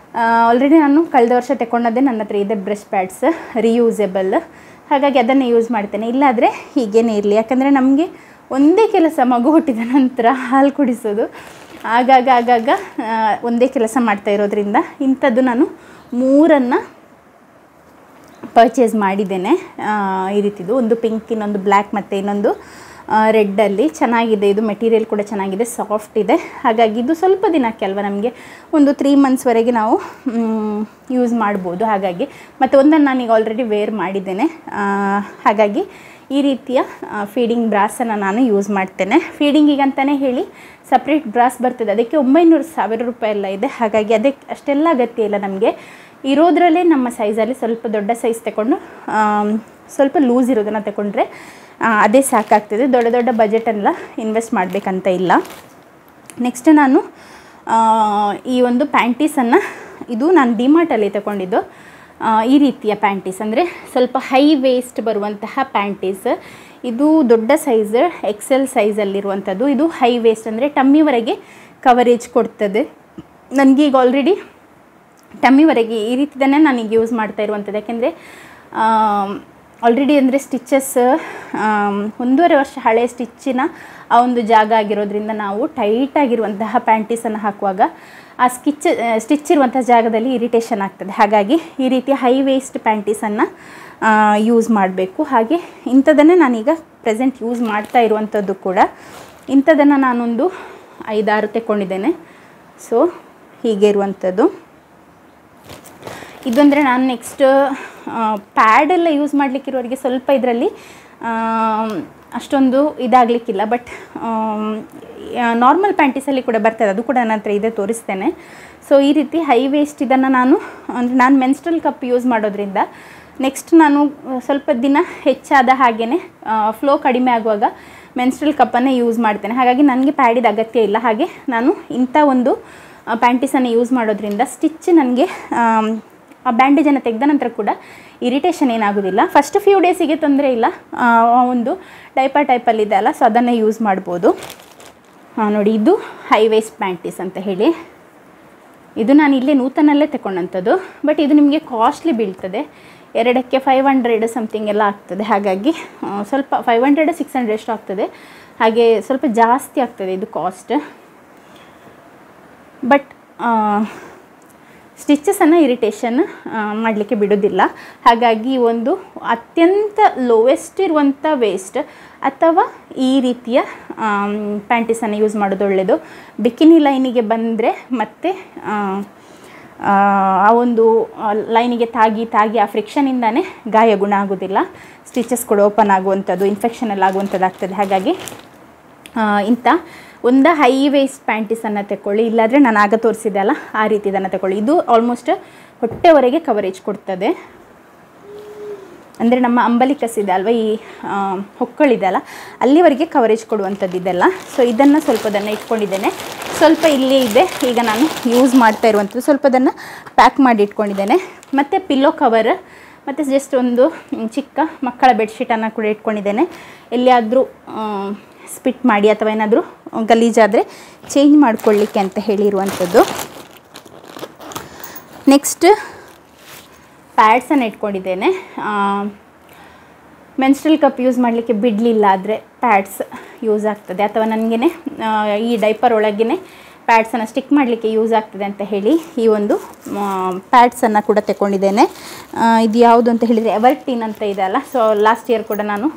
ಆಲ್ರೆಡಿ ನಾನು ಕಳೆದ ವರ್ಷ ತಗೊಂಡದ್ದೇ ನನ್ನ ಹತ್ರ ಇದೆ ಬ್ರೆಸ್ಟ್ ಪ್ಯಾಡ್ಸ್ ರಿಯೂಸೆಬಲ್. ಹಾಗಾಗಿ ಅದನ್ನು ಯೂಸ್ ಮಾಡ್ತೇನೆ. ಇಲ್ಲಾದರೆ ಹೀಗೇನೇ ಇರಲಿ. ಯಾಕಂದರೆ ನಮಗೆ ಒಂದೇ ಕೆಲಸ ಮಗು ಹುಟ್ಟಿದ ನಂತರ ಹಾಲು ಕುಡಿಸೋದು, ಆಗಾಗ ಒಂದೇ ಕೆಲಸ ಮಾಡ್ತಾ ಇರೋದ್ರಿಂದ ಇಂಥದ್ದು ನಾನು 3 ಪರ್ಚೇಸ್ ಮಾಡಿದ್ದೇನೆ. ಈ ರೀತಿದು ಒಂದು ಪಿಂಕ್, ಇನ್ನೊಂದು ಬ್ಲ್ಯಾಕ್ ಮತ್ತು ಇನ್ನೊಂದು ರೆಡ್ಡಲ್ಲಿ. ಚೆನ್ನಾಗಿದೆ, ಇದು ಮೆಟೀರಿಯಲ್ ಕೂಡ ಚೆನ್ನಾಗಿದೆ, ಸಾಫ್ಟ್ ಇದೆ. ಹಾಗಾಗಿ ಇದು ಸ್ವಲ್ಪ ದಿನಕ್ಕೆ ಅಲ್ವ, ನಮಗೆ ಒಂದು 3 ಮಂತ್ಸ್ವರೆಗೆ ನಾವು ಯೂಸ್ ಮಾಡ್ಬೋದು. ಹಾಗಾಗಿ ಮತ್ತು ಒಂದನ್ನು ನಾನೀಗ ಆಲ್ರೆಡಿ ವೇರ್ ಮಾಡಿದ್ದೇನೆ. ಹಾಗಾಗಿ ಈ ರೀತಿಯ ಫೀಡಿಂಗ್ ಬ್ರಾಸನ್ನು ನಾನು ಯೂಸ್ ಮಾಡ್ತೇನೆ. ಫೀಡಿಂಗಿಗಂತಲೇ ಹೇಳಿ ಸಪ್ರೇಟ್ ಬ್ರಾಸ್ ಬರ್ತದೆ, ಅದಕ್ಕೆ 900-1000 ರೂಪಾಯಿ ಎಲ್ಲ ಇದೆ. ಹಾಗಾಗಿ ಅದಕ್ಕೆ ಅಷ್ಟೆಲ್ಲ ಅಗತ್ಯ ಇಲ್ಲ. ನಮಗೆ ಇರೋದ್ರಲ್ಲೇ ನಮ್ಮ ಸೈಜಲ್ಲಿ ಸ್ವಲ್ಪ ದೊಡ್ಡ ಸೈಜ್ ತಗೊಂಡು ಸ್ವಲ್ಪ ಲೂಸ್ ಇರೋದನ್ನು ತಗೊಂಡ್ರೆ ಅದೇ ಸಾಕಾಗ್ತದೆ. ದೊಡ್ಡ ದೊಡ್ಡ ಬಜೆಟೆಲ್ಲ ಇನ್ವೆಸ್ಟ್ ಮಾಡಬೇಕಂತ ಇಲ್ಲ. ನೆಕ್ಸ್ಟ್ ನಾನು ಈ ಒಂದು ಪ್ಯಾಂಟೀಸನ್ನು, ಇದು ನಾನು ಡಿಮಾರ್ಟಲ್ಲಿ ತಗೊಂಡಿದ್ದು. ಈ ರೀತಿಯ ಪ್ಯಾಂಟೀಸ್ ಅಂದರೆ ಸ್ವಲ್ಪ ಹೈ ವೇಸ್ಟ್ ಬರುವಂತಹ ಪ್ಯಾಂಟೀಸ್. ಇದು ದೊಡ್ಡ ಸೈಜ್ XL ಸೈಜಲ್ಲಿರುವಂಥದ್ದು. ಇದು ಹೈ ವೇಸ್ಟ್ ಅಂದರೆ ಟಮ್ಮಿವರೆಗೆ ಕವರೇಜ್ ಕೊಡ್ತದೆ. ನನಗೀಗ ಆಲ್ರೆಡಿ ಟಮ್ಮಿವರೆಗೆ ಈ ರೀತಿದನ್ನೇ ನಾನೀಗ ಯೂಸ್ ಮಾಡ್ತಾ ಇರುವಂಥದ್ದು. ಯಾಕೆಂದರೆ ಆಲ್ರೆಡಿ ಅಂದರೆ ಸ್ಟಿಚಸ್ 1.5 ವರ್ಷ ಹಳೆಯ ಸ್ಟಿಚ್ಚಿನ ಆ ಒಂದು ಜಾಗ ಆಗಿರೋದ್ರಿಂದ ನಾವು ಟೈಟಾಗಿರುವಂತಹ ಪ್ಯಾಂಟೀಸನ್ನು ಹಾಕುವಾಗ ಆ ಸ್ಟಿಚ್ ಇರುವಂಥ ಜಾಗದಲ್ಲಿ ಇರಿಟೇಷನ್ ಆಗ್ತದೆ. ಹಾಗಾಗಿ ಈ ರೀತಿಯ ಹೈ ವೇಸ್ಟ್ ಪ್ಯಾಂಟೀಸನ್ನು ಯೂಸ್ ಮಾಡಬೇಕು. ಹಾಗೆ ಇಂಥದ್ದನ್ನೇ ನಾನೀಗ ಪ್ರೆಸೆಂಟ್ ಯೂಸ್ ಮಾಡ್ತಾ ಇರುವಂಥದ್ದು ಕೂಡ. ಇಂಥದ್ದನ್ನು ನಾನೊಂದು 5-6 ತೆಕ್ಕೊಂಡಿದ್ದೇನೆ. ಸೊ ಹೀಗೆ ಇರುವಂಥದ್ದು ಇದು. ಅಂದರೆ ನಾನು ನೆಕ್ಸ್ಟ್ ಪ್ಯಾಡೆಲ್ಲ ಯೂಸ್ ಮಾಡಲಿಕ್ಕಿರೋರಿಗೆ ಸ್ವಲ್ಪ ಇದರಲ್ಲಿ ಅಷ್ಟೊಂದು ಇದಾಗಲಿಕ್ಕಿಲ್ಲ. ಬಟ್ ನಾರ್ಮಲ್ ಪ್ಯಾಂಟೀಸಲ್ಲಿ ಕೂಡ ಬರ್ತದೆ, ಅದು ಕೂಡ ನನ್ನ ಹತ್ರ ಇದೆ, ತೋರಿಸ್ತೇನೆ. ಸೊ ಈ ರೀತಿ ಹೈ ವೇಸ್ಟ್ ಇದನ್ನು ನಾನು ಮೆನ್ಸ್ಟ್ರಲ್ ಕಪ್ ಯೂಸ್ ಮಾಡೋದ್ರಿಂದ ನೆಕ್ಸ್ಟ್ ನಾನು ಸ್ವಲ್ಪ ದಿನ ಹೆಚ್ಚಾದ ಹಾಗೆಯೇ ಫ್ಲೋ ಕಡಿಮೆ ಆಗುವಾಗ ಮೆನ್ಸ್ಟ್ರಲ್ ಕಪ್ಪನ್ನೇ ಯೂಸ್ ಮಾಡ್ತೇನೆ. ಹಾಗಾಗಿ ನನಗೆ ಪ್ಯಾಡಿದ ಅಗತ್ಯ ಇಲ್ಲ. ಹಾಗೆ ನಾನು ಇಂಥ ಒಂದು ಪ್ಯಾಂಟೀಸನ್ನು ಯೂಸ್ ಮಾಡೋದ್ರಿಂದ ಸ್ಟಿಚ್ ನನಗೆ ಆ ಬ್ಯಾಂಡೇಜನ್ನು ತೆಗೆದ ನಂತರ ಕೂಡ ಇರಿಟೇಷನ್ ಏನಾಗೋದಿಲ್ಲ. ಫಸ್ಟ್ ಫ್ಯೂ ಡೇಸಿಗೆ ತೊಂದರೆ ಇಲ್ಲ. ಒಂದು ಡೈಪರ್ ಟೈಪಲ್ಲಿದೆ ಅಲ್ಲ, ಸೊ ಅದನ್ನೇ ಯೂಸ್ ಮಾಡ್ಬೋದು. ನೋಡಿ, ಇದು ಹೈ ವೇಸ್ಟ್ ಪ್ಯಾಂಟೀಸ್ ಅಂತ ಹೇಳಿ. ಇದು ನಾನು ಇಲ್ಲೇ ನೂತನಲ್ಲೇ ತಗೊಂಡಂಥದ್ದು. ಬಟ್ ಇದು ನಿಮಗೆ ಕಾಸ್ಟ್ಲಿ ಬೀಳ್ತದೆ. 2ಕ್ಕೆ 500 ಸಮಥಿಂಗ್ ಎಲ್ಲ ಆಗ್ತದೆ. ಹಾಗಾಗಿ ಸ್ವಲ್ಪ 500-600 ಎಷ್ಟು ಆಗ್ತದೆ. ಹಾಗೆ ಸ್ವಲ್ಪ ಜಾಸ್ತಿ ಆಗ್ತದೆ ಇದು ಕಾಸ್ಟ್. ಬಟ್ ಸ್ಟಿಚಸನ್ನು ಇರಿಟೇಷನ್ ಮಾಡಲಿಕ್ಕೆ ಬಿಡೋದಿಲ್ಲ. ಹಾಗಾಗಿ ಒಂದು ಅತ್ಯಂತ ಲೋವೆಸ್ಟ್ ಇರುವಂಥ ವೇಸ್ಟ್ ಅಥವಾ ಈ ರೀತಿಯ ಪ್ಯಾಂಟೀಸನ್ನು ಯೂಸ್ ಮಾಡೋದು ಒಳ್ಳೆಯದು. ಬಿಕಿನಿ ಲೈನಿಗೆ ಬಂದರೆ ಮತ್ತು ಆ ಒಂದು ಲೈನಿಗೆ ತಾಗಿ ಆ ಫ್ರಿಕ್ಷನಿಂದನೇ ಗಾಯ ಗುಣ ಆಗೋದಿಲ್ಲ. ಸ್ಟಿಚಸ್ ಕೂಡ ಓಪನ್ ಆಗುವಂಥದ್ದು, ಇನ್ಫೆಕ್ಷನ್ ಎಲ್ಲ ಆಗುವಂಥದ್ದು ಆಗ್ತದೆ. ಹಾಗಾಗಿ ಇಂಥ ಒಂದು ಹೈ ವೇಸ್ಟ್ ಪ್ಯಾಂಟೀಸನ್ನು ತಗೊಳ್ಳಿ. ಇಲ್ಲಾಂದರೆ ನಾನು ಆಗ ತೋರಿಸಿದೆ ಅಲ್ಲ, ಆ ರೀತಿ ಇದನ್ನು ತಗೊಳ್ಳಿ. ಇದು ಆಲ್ಮೋಸ್ಟ್ ಹೊಟ್ಟೆವರೆಗೆ ಕವರೇಜ್ ಕೊಡ್ತದೆ. ಅಂದರೆ ನಮ್ಮ ಅಂಬಲಿಕಸ್ ಇದೆ ಅಲ್ವ, ಈ ಹೊಕ್ಕಳಿದೆ ಅಲ್ಲ, ಅಲ್ಲಿವರೆಗೆ ಕವರೇಜ್ ಕೊಡುವಂಥದ್ದು ಇದೆಲ್ಲ. ಸೊ ಇದನ್ನು ಸ್ವಲ್ಪದನ್ನು ಇಟ್ಕೊಂಡಿದ್ದೇನೆ. ಸ್ವಲ್ಪ ಇಲ್ಲೇ ಇದೆ, ಈಗ ನಾನು ಯೂಸ್ ಮಾಡ್ತಾ ಇರುವಂಥದ್ದು. ಸ್ವಲ್ಪದನ್ನು ಪ್ಯಾಕ್ ಮಾಡಿ ಇಟ್ಕೊಂಡಿದ್ದೇನೆ. ಮತ್ತು ಪಿಲ್ಲೋ ಕವರ್ ಮತ್ತು ಜಸ್ಟ್ ಒಂದು ಚಿಕ್ಕ ಮಕ್ಕಳ ಬೆಡ್ಶೀಟನ್ನು ಕೂಡ ಇಟ್ಕೊಂಡಿದ್ದೇನೆ. ಎಲ್ಲಿಯಾದರೂ ಸ್ಪಿಟ್ ಮಾಡಿ ಅಥವಾ ಏನಾದರೂ ಗಲೀಜಾದರೆ ಚೇಂಜ್ ಮಾಡಿಕೊಳ್ಳಿಕ್ಕೆ ಅಂತ ಹೇಳಿರುವಂಥದ್ದು. ನೆಕ್ಸ್ಟ್ ಪ್ಯಾಡ್ಸನ್ನು ಇಟ್ಕೊಂಡಿದ್ದೇನೆ. ಮೆನ್ಸ್ಟ್ರಲ್ ಕಪ್ ಯೂಸ್ ಮಾಡಲಿಕ್ಕೆ ಬಿಡಲಿಲ್ಲ ಆದರೆ ಪ್ಯಾಡ್ಸ್ ಯೂಸ್ ಆಗ್ತದೆ, ಅಥವಾ ನನಗೇ ಈ ಡೈಪರ್ ಒಳಗೇ ಪ್ಯಾಡ್ಸನ್ನು ಸ್ಟಿಕ್ ಮಾಡಲಿಕ್ಕೆ ಯೂಸ್ ಆಗ್ತದೆ ಅಂತ ಹೇಳಿ ಈ ಒಂದು ಪ್ಯಾಡ್ಸನ್ನು ಕೂಡ ತಗೊಂಡಿದ್ದೇನೆ. ಇದು ಯಾವುದು ಅಂತ ಹೇಳಿದರೆ ಎವರ್ಟೀನ್ ಅಂತ ಇದೆ ಅಲ್ಲ, ಸೊ ಲಾಸ್ಟ್ ಇಯರ್ ಕೂಡ ನಾನು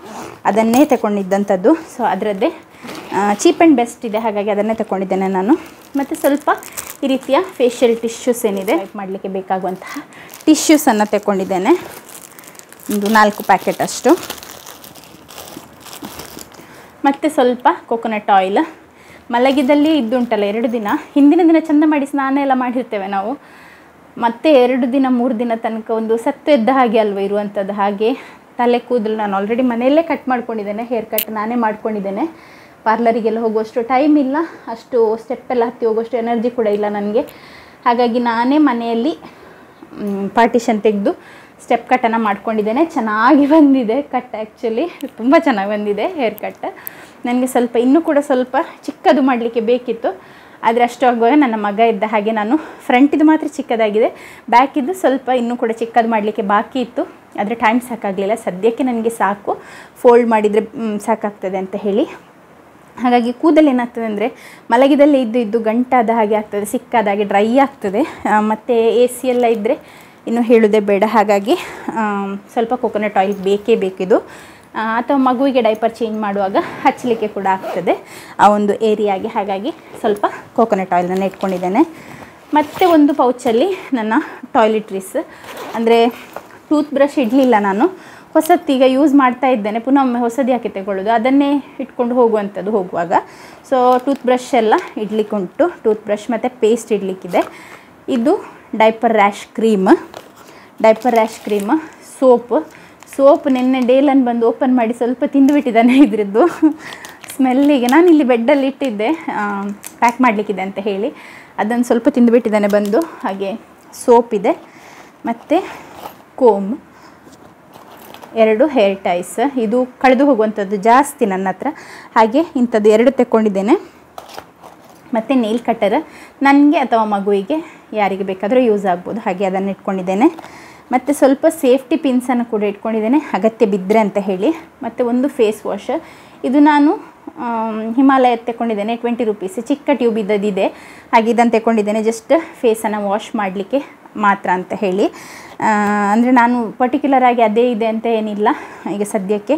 ಅದನ್ನೇ ತಗೊಂಡಿದ್ದಂಥದ್ದು. ಸೊ ಅದರದ್ದೇ ಚೀಪ್ ಆ್ಯಂಡ್ ಬೆಸ್ಟ್ ಇದೆ, ಹಾಗಾಗಿ ಅದನ್ನೇ ತಗೊಂಡಿದ್ದೇನೆ ನಾನು. ಮತ್ತು ಸ್ವಲ್ಪ ಈ ರೀತಿಯ ಫೇಶಿಯಲ್ ಟಿಶ್ಯೂಸ್ ಏನಿದೆ ಮಾಡಲಿಕ್ಕೆ ಬೇಕಾಗುವಂತಹ ಟಿಶ್ಯೂಸನ್ನು ತಗೊಂಡಿದ್ದೇನೆ. ಒಂದು 4 ಪ್ಯಾಕೆಟ್ ಅಷ್ಟು. ಮತ್ತು ಸ್ವಲ್ಪ ಕೊಕೊನಟ್ ಆಯಿಲ್. ಮಲಗಿದಲ್ಲಿ ಇದ್ದುಂಟಲ್ಲ 2 ದಿನ, ಹಿಂದಿನ ದಿನ ಚೆಂದ ಮಾಡಿ ಸ್ನಾನ ಎಲ್ಲ ಮಾಡಿರ್ತೇವೆ ನಾವು. ಮತ್ತು 2 ದಿನ 3 ದಿನ ತನಕ ಒಂದು ಸತ್ತು ಎದ್ದ ಹಾಗೆ ಅಲ್ವ ಇರುವಂಥದ್ದು. ಹಾಗೆ ತಲೆ ಕೂದಲು ನಾನು ಆಲ್ರೆಡಿ ಮನೆಯಲ್ಲೇ ಕಟ್ ಮಾಡ್ಕೊಂಡಿದ್ದೇನೆ. ಹೇರ್ ಕಟ್ ನಾನೇ ಮಾಡ್ಕೊಂಡಿದ್ದೇನೆ. ಪಾರ್ಲರಿಗೆಲ್ಲ ಹೋಗುವಷ್ಟು ಟೈಮ್ ಇಲ್ಲ, ಅಷ್ಟು ಸ್ಟೆಪ್ಪೆಲ್ಲ ಹತ್ತಿ ಹೋಗುವಷ್ಟು ಎನರ್ಜಿ ಕೂಡ ಇಲ್ಲ ನನಗೆ. ಹಾಗಾಗಿ ನಾನೇ ಮನೆಯಲ್ಲಿ ಪಾರ್ಟಿಷನ್ ತೆಗೆದು ಸ್ಟೆಪ್ ಕಟ್ಟನ್ನು ಮಾಡ್ಕೊಂಡಿದ್ದೇನೆ. ಚೆನ್ನಾಗಿ ಬಂದಿದೆ ಕಟ್, ಆ್ಯಕ್ಚುಲಿ ತುಂಬ ಚೆನ್ನಾಗಿ ಬಂದಿದೆ ಹೇರ್ ಕಟ್. ನನಗೆ ಸ್ವಲ್ಪ ಇನ್ನೂ ಕೂಡ ಸ್ವಲ್ಪ ಚಿಕ್ಕದು ಮಾಡಲಿಕ್ಕೆ ಬೇಕಿತ್ತು, ಆದರೆ ಅಷ್ಟು ಆಗುವಾಗ ನನ್ನ ಮಗ ಇದ್ದ ಹಾಗೆ ನಾನು ಫ್ರಂಟಿದು ಮಾತ್ರ ಚಿಕ್ಕದಾಗಿದೆ, ಬ್ಯಾಕಿದ್ದು ಸ್ವಲ್ಪ ಇನ್ನೂ ಕೂಡ ಚಿಕ್ಕದು ಮಾಡಲಿಕ್ಕೆ ಬಾಕಿ ಇತ್ತು. ಆದರೆ ಟೈಮ್ ಸಾಕಾಗಲಿಲ್ಲ. ಸದ್ಯಕ್ಕೆ ನನಗೆ ಸಾಕು, ಫೋಲ್ಡ್ ಮಾಡಿದರೆ ಸಾಕಾಗ್ತದೆ ಅಂತ ಹೇಳಿ. ಹಾಗಾಗಿ ಕೂದಲು ಏನಾಗ್ತದೆ ಅಂದರೆ ಮಲಗಿದಲ್ಲೇ ಇದ್ದು ಗಂಟಾದ ಹಾಗೆ ಆಗ್ತದೆ, ಸಿಕ್ಕಾದ ಹಾಗೆ ಡ್ರೈ ಆಗ್ತದೆ. ಮತ್ತು AC ಎಲ್ಲ ಇದ್ದರೆ ಇನ್ನು ಹೇಳೋದೇ ಬೇಡ. ಹಾಗಾಗಿ ಸ್ವಲ್ಪ ಕೊಕೊನಟ್ ಆಯಿಲ್ ಬೇಕೇ ಬೇಕಿದು. ಅಥವಾ ಮಗುವಿಗೆ ಡೈಪರ್ ಚೇಂಜ್ ಮಾಡುವಾಗ ಹಚ್ಚಲಿಕ್ಕೆ ಕೂಡ ಆಗ್ತದೆ ಆ ಒಂದು ಏರಿಯಾಗೆ. ಹಾಗಾಗಿ ಸ್ವಲ್ಪ ಕೊಕೊನಟ್ ಆಯಿಲನ್ನು ಇಟ್ಕೊಂಡಿದ್ದೇನೆ. ಮತ್ತು ಒಂದು ಪೌಚಲ್ಲಿ ನನ್ನ ಟಾಯ್ಲೆಟ್ರೀಸ್, ಅಂದರೆ ಟೂತ್ ಬ್ರಷ್ ಇಡಲಿಲ್ಲ ನಾನು. ಹೊಸತ್ತೀಗ ಯೂಸ್ ಮಾಡ್ತಾ ಇದ್ದೇನೆ, ಪುನಃ ಒಮ್ಮೆ ಹೊಸದು ಯಾಕೆ ತಗೊಳ್ಳೋದು, ಅದನ್ನೇ ಇಟ್ಕೊಂಡು ಹೋಗುವಂಥದ್ದು ಹೋಗುವಾಗ. ಸೊ ಟೂತ್ ಬ್ರಷ್ ಎಲ್ಲ ಇಡ್ಲಿಕ್ಕೆ ಉಂಟು, ಟೂತ್ ಬ್ರಷ್ ಮತ್ತು ಪೇಸ್ಟ್ ಇಡಲಿಕ್ಕಿದೆ. ಇದು ಡೈಪರ್ ರ್ಯಾಶ್ ಕ್ರೀಮ್, ಸೋಪ್ ನಿನ್ನೆ ಡೇಲನ್ ಬಂದು ಓಪನ್ ಮಾಡಿ ಸ್ವಲ್ಪ ತಿಂದುಬಿಟ್ಟಿದ್ದಾನೆ ಇದ್ರದ್ದು ಸ್ಮೆಲ್ಲಿಗೆ. ನಾನು ಇಲ್ಲಿ ಬೆಡ್ಡಲ್ಲಿ ಇಟ್ಟಿದ್ದೆ ಪ್ಯಾಕ್ ಮಾಡಲಿಕ್ಕಿದೆ ಅಂತ ಹೇಳಿ, ಅದನ್ನು ಸ್ವಲ್ಪ ತಿಂದುಬಿಟ್ಟಿದ್ದಾನೆ ಬಂದು. ಹಾಗೆ ಸೋಪ್ ಇದೆ, ಮತ್ತು ಕೋಮ್, 2 ಹೇರ್ ಟೈಸ್, ಇದು ಕಳೆದು ಹೋಗುವಂಥದ್ದು ಜಾಸ್ತಿ ನನ್ನ ಹತ್ರ, ಹಾಗೆ ಇಂಥದ್ದು 2 ತೆಕ್ಕೊಂಡಿದ್ದೇನೆ. ಮತ್ತು ನೇಲ್ ಕಟ್ಟರ್ ನನಗೆ ಅಥವಾ ಮಗುವಿಗೆ ಯಾರಿಗೆ ಬೇಕಾದರೂ ಯೂಸ್ ಆಗ್ಬೋದು, ಹಾಗೆ ಅದನ್ನು ಇಟ್ಕೊಂಡಿದ್ದೇನೆ. ಮತ್ತು ಸ್ವಲ್ಪ ಸೇಫ್ಟಿ ಪಿನ್ಸನ್ನು ಕೂಡ ಇಟ್ಕೊಂಡಿದ್ದೇನೆ ಅಗತ್ಯ ಬಿದ್ದರೆ ಅಂತ ಹೇಳಿ. ಮತ್ತು ಒಂದು ಫೇಸ್ ವಾಶ್, ಇದು ನಾನು ಹಿಮಾಲಯ ತೆಕ್ಕೊಂಡಿದ್ದೇನೆ, 20 ರೂಪೀಸ್, ಚಿಕ್ಕ ಟ್ಯೂಬ್ ಇದ್ದದಿದೆ, ಹಾಗೆ ಇದನ್ನು ತೆಕ್ಕೊಂಡಿದ್ದೇನೆ ಜಸ್ಟ್ ಫೇಸನ್ನು ವಾಶ್ ಮಾಡಲಿಕ್ಕೆ ಮಾತ್ರ ಅಂತ ಹೇಳಿ. ಅಂದರೆ ನಾನು ಪರ್ಟಿಕ್ಯುಲರಾಗಿ ಅದೇ ಇದೆ ಅಂತ ಏನಿಲ್ಲ, ಈಗ ಸದ್ಯಕ್ಕೆ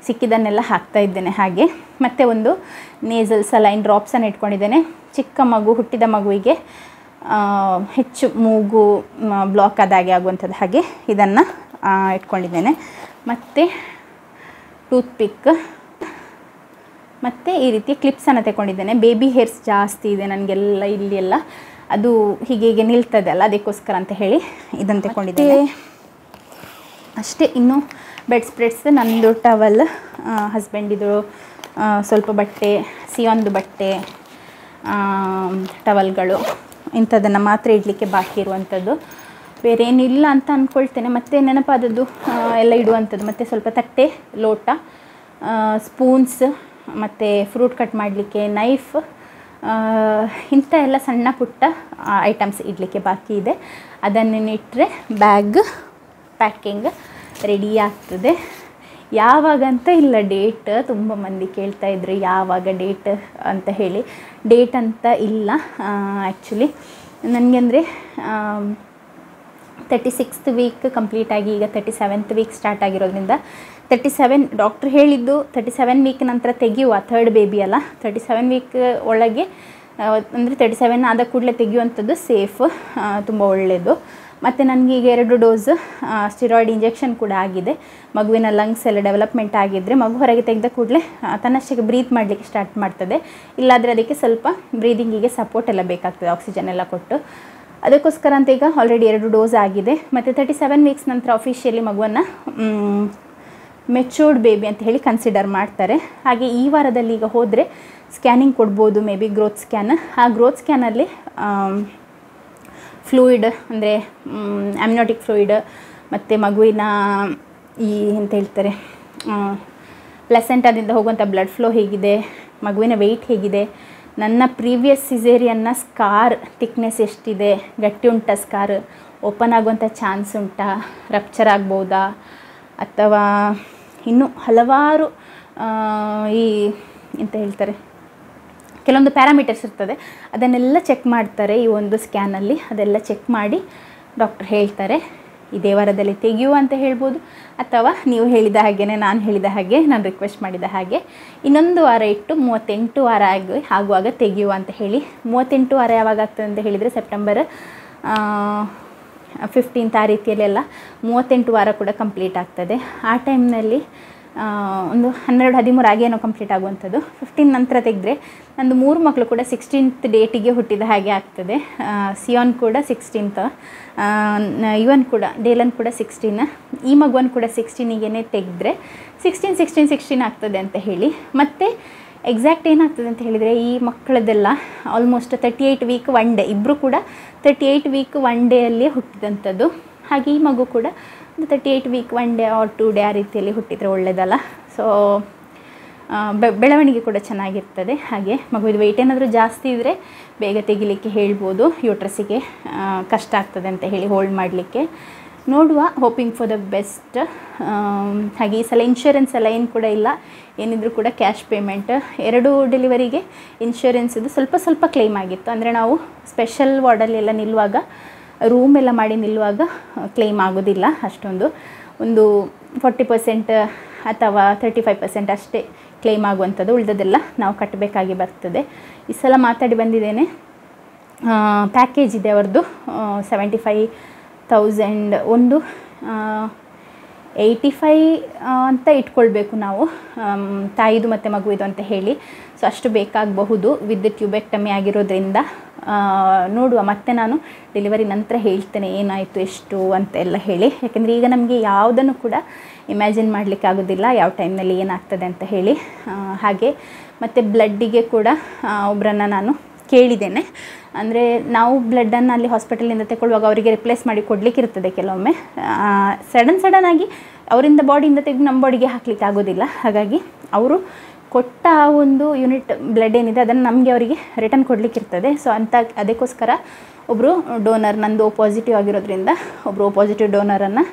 ಸಿಕ್ಕಿದ್ದನ್ನೆಲ್ಲ ಹಾಕ್ತಾ ಇದ್ದೇನೆ ಹಾಗೆ. ಮತ್ತು ಒಂದು ನೇಸಲ್ ಸಲೈನ್ ಡ್ರಾಪ್ಸನ್ನು ಇಟ್ಕೊಂಡಿದ್ದೇನೆ, ಚಿಕ್ಕ ಮಗು ಹುಟ್ಟಿದ ಮಗುವಿಗೆ ಹೆಚ್ಚು ಮೂಗು ಬ್ಲಾಕ್ ಆದಾಗೆ ಆಗುವಂಥದ್ದು, ಹಾಗೆ ಇದನ್ನು ಇಟ್ಕೊಂಡಿದ್ದೇನೆ. ಮತ್ತು ಟೂತ್ ಪಿಕ್, ಮತ್ತು ಈ ರೀತಿ ಕ್ಲಿಪ್ಸನ್ನು ತಗೊಂಡಿದ್ದೇನೆ. ಬೇಬಿ ಹೇರ್ಸ್ ಜಾಸ್ತಿ ಇದೆ ನನಗೆಲ್ಲ, ಇಲ್ಲಿ ಎಲ್ಲ ಅದು ಹೀಗೆ ನಿಲ್ತದೆ ಅಲ್ಲ, ಅದಕ್ಕೋಸ್ಕರ ಅಂತ ಹೇಳಿ ಇದನ್ನು ತಗೊಂಡಿದ್ದೇನೆ ಅಷ್ಟೇ. ಇನ್ನು ಬೆಡ್ ಸ್ಪ್ರೆಡ್ಸ್, ನನ್ನದು ಟವಲ್, ಹಸ್ಬೆಂಡಿದು ಸ್ವಲ್ಪ ಬಟ್ಟೆ, ಸಿಯೋನ್ದು ಬಟ್ಟೆ, ಟವಲ್ಗಳು, ಇಂಥದ್ದನ್ನು ಮಾತ್ರ ಇಡಲಿಕ್ಕೆ ಬಾಕಿ ಇರುವಂಥದ್ದು, ಬೇರೆ ಏನಿಲ್ಲ ಅಂತ ಅಂದ್ಕೊಳ್ತೇನೆ. ಮತ್ತು ನೆನಪಾದದ್ದು ಎಲ್ಲ ಇಡುವಂಥದ್ದು, ಮತ್ತು ಸ್ವಲ್ಪ ತಟ್ಟೆ, ಲೋಟ, ಸ್ಪೂನ್ಸ್, ಮತ್ತು ಫ್ರೂಟ್ ಕಟ್ ಮಾಡಲಿಕ್ಕೆ ನೈಫ್, ಇಂಥ ಎಲ್ಲ ಸಣ್ಣ ಪುಟ್ಟ ಐಟಮ್ಸ್ ಇಡಲಿಕ್ಕೆ ಬಾಕಿ ಇದೆ. ಅದನ್ನಿಟ್ಟರೆ ಬ್ಯಾಗ್ ಪ್ಯಾಕಿಂಗ್ ರೆಡಿ ಆಗ್ತದೆ. ಯಾವಾಗಂತ ಇಲ್ಲ ಡೇಟ್, ತುಂಬ ಮಂದಿ ಕೇಳ್ತಾ ಇದ್ರು ಯಾವಾಗ ಡೇಟ್ ಅಂತ ಹೇಳಿ. ಡೇಟ್ ಅಂತ ಇಲ್ಲ ಆ್ಯಕ್ಚುಲಿ ನನಗೆ, ಅಂದರೆ 36th ವೀಕ್ ಕಂಪ್ಲೀಟ್ ಆಗಿ ಈಗ 37th ವೀಕ್ ಸ್ಟಾರ್ಟ್ ಆಗಿರೋದ್ರಿಂದ 37 ಡಾಕ್ಟ್ರ್ ಹೇಳಿದ್ದು 37 ವೀಕ್ ನಂತರ ತೆಗೆಯುವ, 3rd ಬೇಬಿ ಅಲ್ಲ, 37 ವೀಕ್ ಒಳಗೆ ಅಂದರೆ 37 ಆದ ಕೂಡಲೇ ತೆಗೆಯುವಂಥದ್ದು ಸೇಫ್, ತುಂಬ ಒಳ್ಳೆಯದು. ಮತ್ತು ನನಗೆ ಈಗ 2 ಡೋಸ್ ಸ್ಟಿರಾಯ್ಡ್ ಇಂಜೆಕ್ಷನ್ ಕೂಡ ಆಗಿದೆ. ಮಗುವಿನ ಲಂಗ್ಸ್ ಎಲ್ಲ ಡೆವಲಪ್ಮೆಂಟ್ ಆಗಿದ್ದರೆ ಮಗು ಹೊರಗೆ ತೆಗೆದ ಕೂಡಲೇ ತನ್ನಷ್ಟಕ್ಕೆ ಬ್ರೀತ್ ಮಾಡಲಿಕ್ಕೆ ಸ್ಟಾರ್ಟ್ ಮಾಡ್ತದೆ, ಇಲ್ಲಾದರೆ ಅದಕ್ಕೆ ಸ್ವಲ್ಪ ಬ್ರೀದಿಂಗಿಗೆ ಸಪೋರ್ಟ್ ಎಲ್ಲ ಬೇಕಾಗ್ತದೆ, ಆಕ್ಸಿಜನ್ ಎಲ್ಲ ಕೊಟ್ಟು. ಅದಕ್ಕೋಸ್ಕರ ಅಂತ ಈಗ ಆಲ್ರೆಡಿ 2 ಡೋಸ್ ಆಗಿದೆ. ಮತ್ತು 37 ವೀಕ್ಸ್ ನಂತರ ಅಫಿಷಿಯಲಿ ಮಗುವನ್ನು ಮೆಚೂರ್ಡ್ ಬೇಬಿ ಅಂತ ಹೇಳಿ ಕನ್ಸಿಡರ್ ಮಾಡ್ತಾರೆ. ಹಾಗೆ ಈ ವಾರದಲ್ಲಿ ಈಗ ಹೋದರೆ ಸ್ಕ್ಯಾನಿಂಗ್ ಕೊಡ್ಬೋದು, ಮೇ ಬಿ ಗ್ರೋತ್ ಸ್ಕ್ಯಾನ್. ಆ ಗ್ರೋತ್ ಸ್ಕ್ಯಾನಲ್ಲಿ ಫ್ಲೂಯಿಡ್ ಅಂದರೆ ಅಮ್ನಿಯೋಟಿಕ್ ಫ್ಲೂಯಿಡ್, ಮತ್ತು ಮಗುವಿನ ಈ ಎಂತ ಹೇಳ್ತಾರೆ ಪ್ಲೆಸೆಂಟಾದಿಂದ ಹೋಗುವಂಥ ಬ್ಲಡ್ ಫ್ಲೋ ಹೇಗಿದೆ, ಮಗುವಿನ ವೆಯ್ಟ್ ಹೇಗಿದೆ, ನನ್ನ ಪ್ರೀವಿಯಸ್ ಸಿಸೇರಿಯನ್ನ ಸ್ಕಾರ್ ಥಿಕ್ನೆಸ್ ಎಷ್ಟಿದೆ, ಗಟ್ಟಿ ಉಂಟಾ ಸ್ಕಾರ್, ಓಪನ್ ಆಗುವಂಥ ಚಾನ್ಸ್ ಉಂಟಾ, ರಪ್ಚರ್ ಆಗ್ಬೋದಾ, ಅಥವಾ ಇನ್ನೂ ಹಲವಾರು ಈ ಎಂತ ಹೇಳ್ತಾರೆ ಕೆಲವೊಂದು ಪ್ಯಾರಾಮೀಟರ್ಸ್ ಇರ್ತದೆ, ಅದನ್ನೆಲ್ಲ ಚೆಕ್ ಮಾಡ್ತಾರೆ ಈ ಒಂದು ಸ್ಕ್ಯಾನಲ್ಲಿ. ಅದೆಲ್ಲ ಚೆಕ್ ಮಾಡಿ ಡಾಕ್ಟ್ರ್ ಹೇಳ್ತಾರೆ ಇದೇ ವಾರದಲ್ಲಿ ತೆಗೆಯುವ ಅಂತ ಹೇಳ್ಬೋದು, ಅಥವಾ ನೀವು ಹೇಳಿದ ಹಾಗೆಯೇ ನಾನು ಹೇಳಿದ ಹಾಗೆ, ನಾನು ರಿಕ್ವೆಸ್ಟ್ ಮಾಡಿದ ಹಾಗೆ ಇನ್ನೊಂದು ವಾರ ಇಟ್ಟು 38 ವಾರ ಆಗುವಾಗ ತೆಗೆಯುವ ಅಂತ ಹೇಳಿ. 38 ವಾರ ಯಾವಾಗ ಆಗ್ತದೆ ಅಂತ ಹೇಳಿದರೆ ಸೆಪ್ಟೆಂಬರ್ 15th ಆ ರೀತಿಯಲ್ಲೆಲ್ಲ 38 ವಾರ ಕೂಡ ಕಂಪ್ಲೀಟ್ ಆಗ್ತದೆ. ಆ ಟೈಮ್ನಲ್ಲಿ ಒಂದು 12-13 ಆಗೇನೋ ಕಂಪ್ಲೀಟ್ ಆಗುವಂಥದ್ದು. 15 ನಂತರ ತೆಗೆದ್ರೆ ನಂದು 3 ಮಕ್ಕಳು ಕೂಡ 16th ಡೇಟಿಗೆ ಹುಟ್ಟಿದ ಹಾಗೆ ಆಗ್ತದೆ. ಸಿಯೋನ್ ಕೂಡ 16th, ಇವನ್ ಕೂಡ ಡೇಲನ್ ಕೂಡ 16, ಈ ಮಗುವನ್ನು ಕೂಡ 16ಗೆ ತೆಗೆದ್ರೆ 16 ಆಗ್ತದೆ ಅಂತ ಹೇಳಿ. ಮತ್ತು ಎಕ್ಸಾಕ್ಟ್ ಏನಾಗ್ತದೆ ಅಂತ ಹೇಳಿದರೆ ಈ ಮಕ್ಕಳದೆಲ್ಲ ಆಲ್ಮೋಸ್ಟ್ 38 ವೀಕ್ 1 ಡೇ, ಇಬ್ಬರು ಕೂಡ 38 ವೀಕ್ 1 ಡೇಯಲ್ಲಿ ಹುಟ್ಟಿದಂಥದ್ದು. ಹಾಗೆ ಈ ಮಗು ಕೂಡ 38 ವೀಕ್ 1 ಡೇ ಆರ್ 2 ಡೇ ಆ ರೀತಿಯಲ್ಲಿ ಹುಟ್ಟಿದರೆ ಒಳ್ಳೆಯದಲ್ಲ. ಸೊ ಬೆಳವಣಿಗೆ ಕೂಡ ಚೆನ್ನಾಗಿರ್ತದೆ. ಹಾಗೆ ಮಗುವಿನ ವೆಯ್ಟ್ ಏನಾದರೂ ಜಾಸ್ತಿ ಇದ್ದರೆ ಬೇಗ ತೆಗಿಲಿಕ್ಕೆ ಹೇಳ್ಬೋದು, ಯೂಟ್ರಸ್ಸಿಗೆ ಕಷ್ಟ ಆಗ್ತದೆ ಅಂತ ಹೇಳಿ ಹೋಲ್ಡ್ ಮಾಡಲಿಕ್ಕೆ. ನೋಡುವ, ಹೋಪಿಂಗ್ ಫಾರ್ ದ ಬೆಸ್ಟ್. ಹಾಗೆ ಈ ಸಲ ಇನ್ಶೂರೆನ್ಸ್ ಎಲ್ಲ ಏನು ಕೂಡ ಇಲ್ಲ, ಏನಿದ್ರು ಕೂಡ ಕ್ಯಾಶ್ ಪೇಮೆಂಟ್. 2 ಡೆಲಿವರಿಗೆ ಇನ್ಶೂರೆನ್ಸಿದು ಸ್ವಲ್ಪ ಕ್ಲೇಮ್ ಆಗಿತ್ತು. ಅಂದರೆ ನಾವು ಸ್ಪೆಷಲ್ ವಾರ್ಡಲ್ಲೆಲ್ಲ ನಿಲ್ಲುವಾಗ, ರೂಮ್ ಎಲ್ಲ ಮಾಡಿ ನಿಲ್ಲುವಾಗ ಕ್ಲೇಮ್ ಆಗೋದಿಲ್ಲ ಅಷ್ಟೊಂದು, ಒಂದು 40% ಅಥವಾ 35% ಅಷ್ಟೇ ಕ್ಲೇಮ್ ಆಗುವಂಥದ್ದು, ಉಳಿದದೆಲ್ಲ ನಾವು ಕಟ್ಟಬೇಕಾಗಿ ಬರ್ತದೆ. ಈ ಸಲ ಮಾತಾಡಿ ಬಂದಿದ್ದೇನೆ, ಪ್ಯಾಕೇಜ್ ಇದೆ ಅವ್ರದ್ದು 75,000, ಒಂದು 85 ಅಂತ ಇಟ್ಕೊಳ್ಬೇಕು ನಾವು, ತಾಯಿದು ಮತ್ತು ಮಗುವಿದು ಅಂತ ಹೇಳಿ. ಸೊ ಅಷ್ಟು ಬೇಕಾಗಬಹುದು ವಿತ್ ಟ್ಯೂಬೆಕ್ಟಮಿ ಆಗಿರೋದ್ರಿಂದ. ನೋಡುವ, ಮತ್ತೆ ನಾನು ಡೆಲಿವರಿ ನಂತರ ಹೇಳ್ತೇನೆ ಏನಾಯಿತು ಎಷ್ಟು ಅಂತೆಲ್ಲ ಹೇಳಿ. ಯಾಕೆಂದರೆ ಈಗ ನಮಗೆ ಯಾವುದನ್ನು ಕೂಡ ಇಮ್ಯಾಜಿನ್ ಮಾಡಲಿಕ್ಕೆ ಆಗೋದಿಲ್ಲ ಯಾವ ಟೈಮ್ನಲ್ಲಿ ಏನಾಗ್ತದೆ ಅಂತ ಹೇಳಿ. ಹಾಗೆ ಮತ್ತು ಬ್ಲಡ್ಡಿಗೆ ಕೂಡ ಒಬ್ಬರನ್ನು ನಾನು ಕೇಳಿದ್ದೇನೆ. ಅಂದರೆ ನಾವು ಬ್ಲಡ್ಡನ್ನು ಅಲ್ಲಿ ಹಾಸ್ಪಿಟಲಿಂದ ತಗೊಳ್ಳುವಾಗ ಅವರಿಗೆ ರಿಪ್ಲೇಸ್ ಮಾಡಿ ಕೊಡಲಿಕ್ಕೆ ಇರ್ತದೆ ಕೆಲವೊಮ್ಮೆ. ಸಡನ್ನಾಗಿ ಅವರಿಂದ ಬಾಡಿಯಿಂದ ತೆಗೆದು ನಮ್ಮ ಬಾಡಿಗೆ ಹಾಕಲಿಕ್ಕೆ ಆಗೋದಿಲ್ಲ. ಹಾಗಾಗಿ ಅವರು ಕೊಟ್ಟ ಆ ಒಂದು ಯೂನಿಟ್ ಬ್ಲಡ್ ಏನಿದೆ ಅದನ್ನು ನಮಗೆ ಅವರಿಗೆ ರಿಟರ್ನ್ ಕೊಡಲಿಕ್ಕೆ ಇರ್ತದೆ. ಸೊ ಅದಕ್ಕೋಸ್ಕರ ಒಬ್ಬರು ಡೋನರ್, ನಂದು ಓ ಪಾಸಿಟಿವ್ ಆಗಿರೋದ್ರಿಂದ ಒಬ್ಬರು ಓ ಪಾಸಿಟಿವ್ ಡೋನರನ್ನು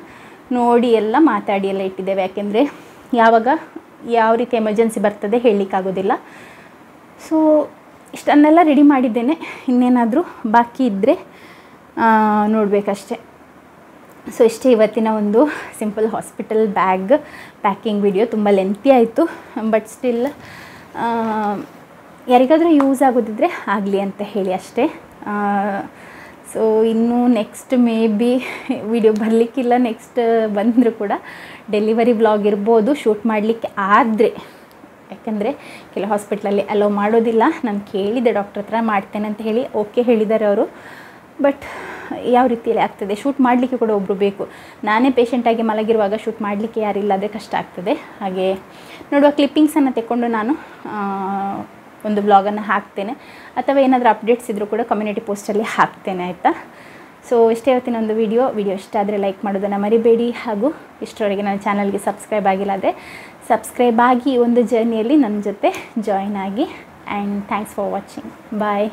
ನೋಡಿ ಎಲ್ಲ ಮಾತಾಡಿ ಎಲ್ಲ ಇಟ್ಟಿದ್ದೇವೆ. ಯಾಕೆಂದರೆ ಯಾವಾಗ ಯಾವ ರೀತಿ ಎಮರ್ಜೆನ್ಸಿ ಬರ್ತದೆ ಹೇಳಲಿಕ್ಕಾಗೋದಿಲ್ಲ. ಸೊ ಇಷ್ಟನ್ನೆಲ್ಲ ರೆಡಿ ಮಾಡಿದ್ದೇನೆ. ಇನ್ನೇನಾದರೂ ಬಾಕಿ ಇದ್ದರೆ ನೋಡಬೇಕಷ್ಟೆ. ಸೊ ಇಷ್ಟೇ ಇವತ್ತಿನ ಒಂದು simple hospital bag packing video. ತುಂಬ ಲೆಂತಿ ಆಯಿತು, ಬಟ್ ಸ್ಟಿಲ್ ಯಾರಿಗಾದರೂ ಯೂಸ್ ಆಗೋದಿದ್ರೆ ಆಗಲಿ ಅಂತ ಹೇಳಿ ಅಷ್ಟೇ. ಸೊ ಇನ್ನು ನೆಕ್ಸ್ಟ್ ಮೇ ಬಿ ವಿಡಿಯೋ ಬರಲಿಕ್ಕಿಲ್ಲ. ನೆಕ್ಸ್ಟ್ ಬಂದರೂ ಕೂಡ ಡೆಲಿವರಿ ವ್ಲಾಗ್ ಇರ್ಬೋದು ಶೂಟ್ ಮಾಡಲಿಕ್ಕೆ ಆದರೆ. ಯಾಕೆಂದರೆ ಕೆಲವು ಹಾಸ್ಪಿಟ್ಲಲ್ಲಿ ಅಲೋ ಮಾಡೋದಿಲ್ಲ. ನಾನು ಕೇಳಿದೆ ಡಾಕ್ಟ್ರ್ ಹತ್ರ ಮಾಡ್ತೇನೆ ಅಂತ ಹೇಳಿ, ಓಕೆ ಹೇಳಿದ್ದಾರೆ ಅವರು. ಬಟ್ ಯಾವ ರೀತಿಯಲ್ಲಿ ಆಗ್ತದೆ, ಶೂಟ್ ಮಾಡಲಿಕ್ಕೆ ಕೂಡ ಒಬ್ಬರು ಬೇಕು. ನಾನೇ ಪೇಷಂಟಾಗಿ ಮಲಗಿರುವಾಗ ಶೂಟ್ ಮಾಡಲಿಕ್ಕೆ ಯಾರಿಲ್ಲ, ಅದೇ ಕಷ್ಟ ಆಗ್ತದೆ. ಹಾಗೆ ನೋಡುವ, ಕ್ಲಿಪ್ಪಿಂಗ್ಸನ್ನು ತೆಕ್ಕೊಂಡು ನಾನು ಒಂದು ಬ್ಲಾಗನ್ನು ಹಾಕ್ತೇನೆ, ಅಥವಾ ಏನಾದರೂ ಅಪ್ಡೇಟ್ಸ್ ಇದ್ದರೂ ಕೂಡ ಕಮ್ಯುನಿಟಿ ಪೋಸ್ಟಲ್ಲಿ ಹಾಕ್ತೇನೆ, ಆಯಿತಾ. ಸೊ ಇಷ್ಟೇ ಇವತ್ತಿನ ಒಂದು ವಿಡಿಯೋ ಇಷ್ಟ ಆದರೆ ಲೈಕ್ ಮಾಡೋದನ್ನು ಮರಿಬೇಡಿ. ಹಾಗೂ ಇಷ್ಟರವರೆಗೆ ನನ್ನ ಚಾನಲ್ಗೆ ಸಬ್ಸ್ಕ್ರೈಬ್ ಆಗಿಲ್ಲ ಅಂದರೆ ಸಬ್ಸ್ಕ್ರೈಬ್ ಆಗಿ ಒಂದು ಜರ್ನಿಯಲ್ಲಿ ನನ್ನ ಜೊತೆ ಜಾಯಿನ್ ಆಗಿ. And thanks for watching. Bye.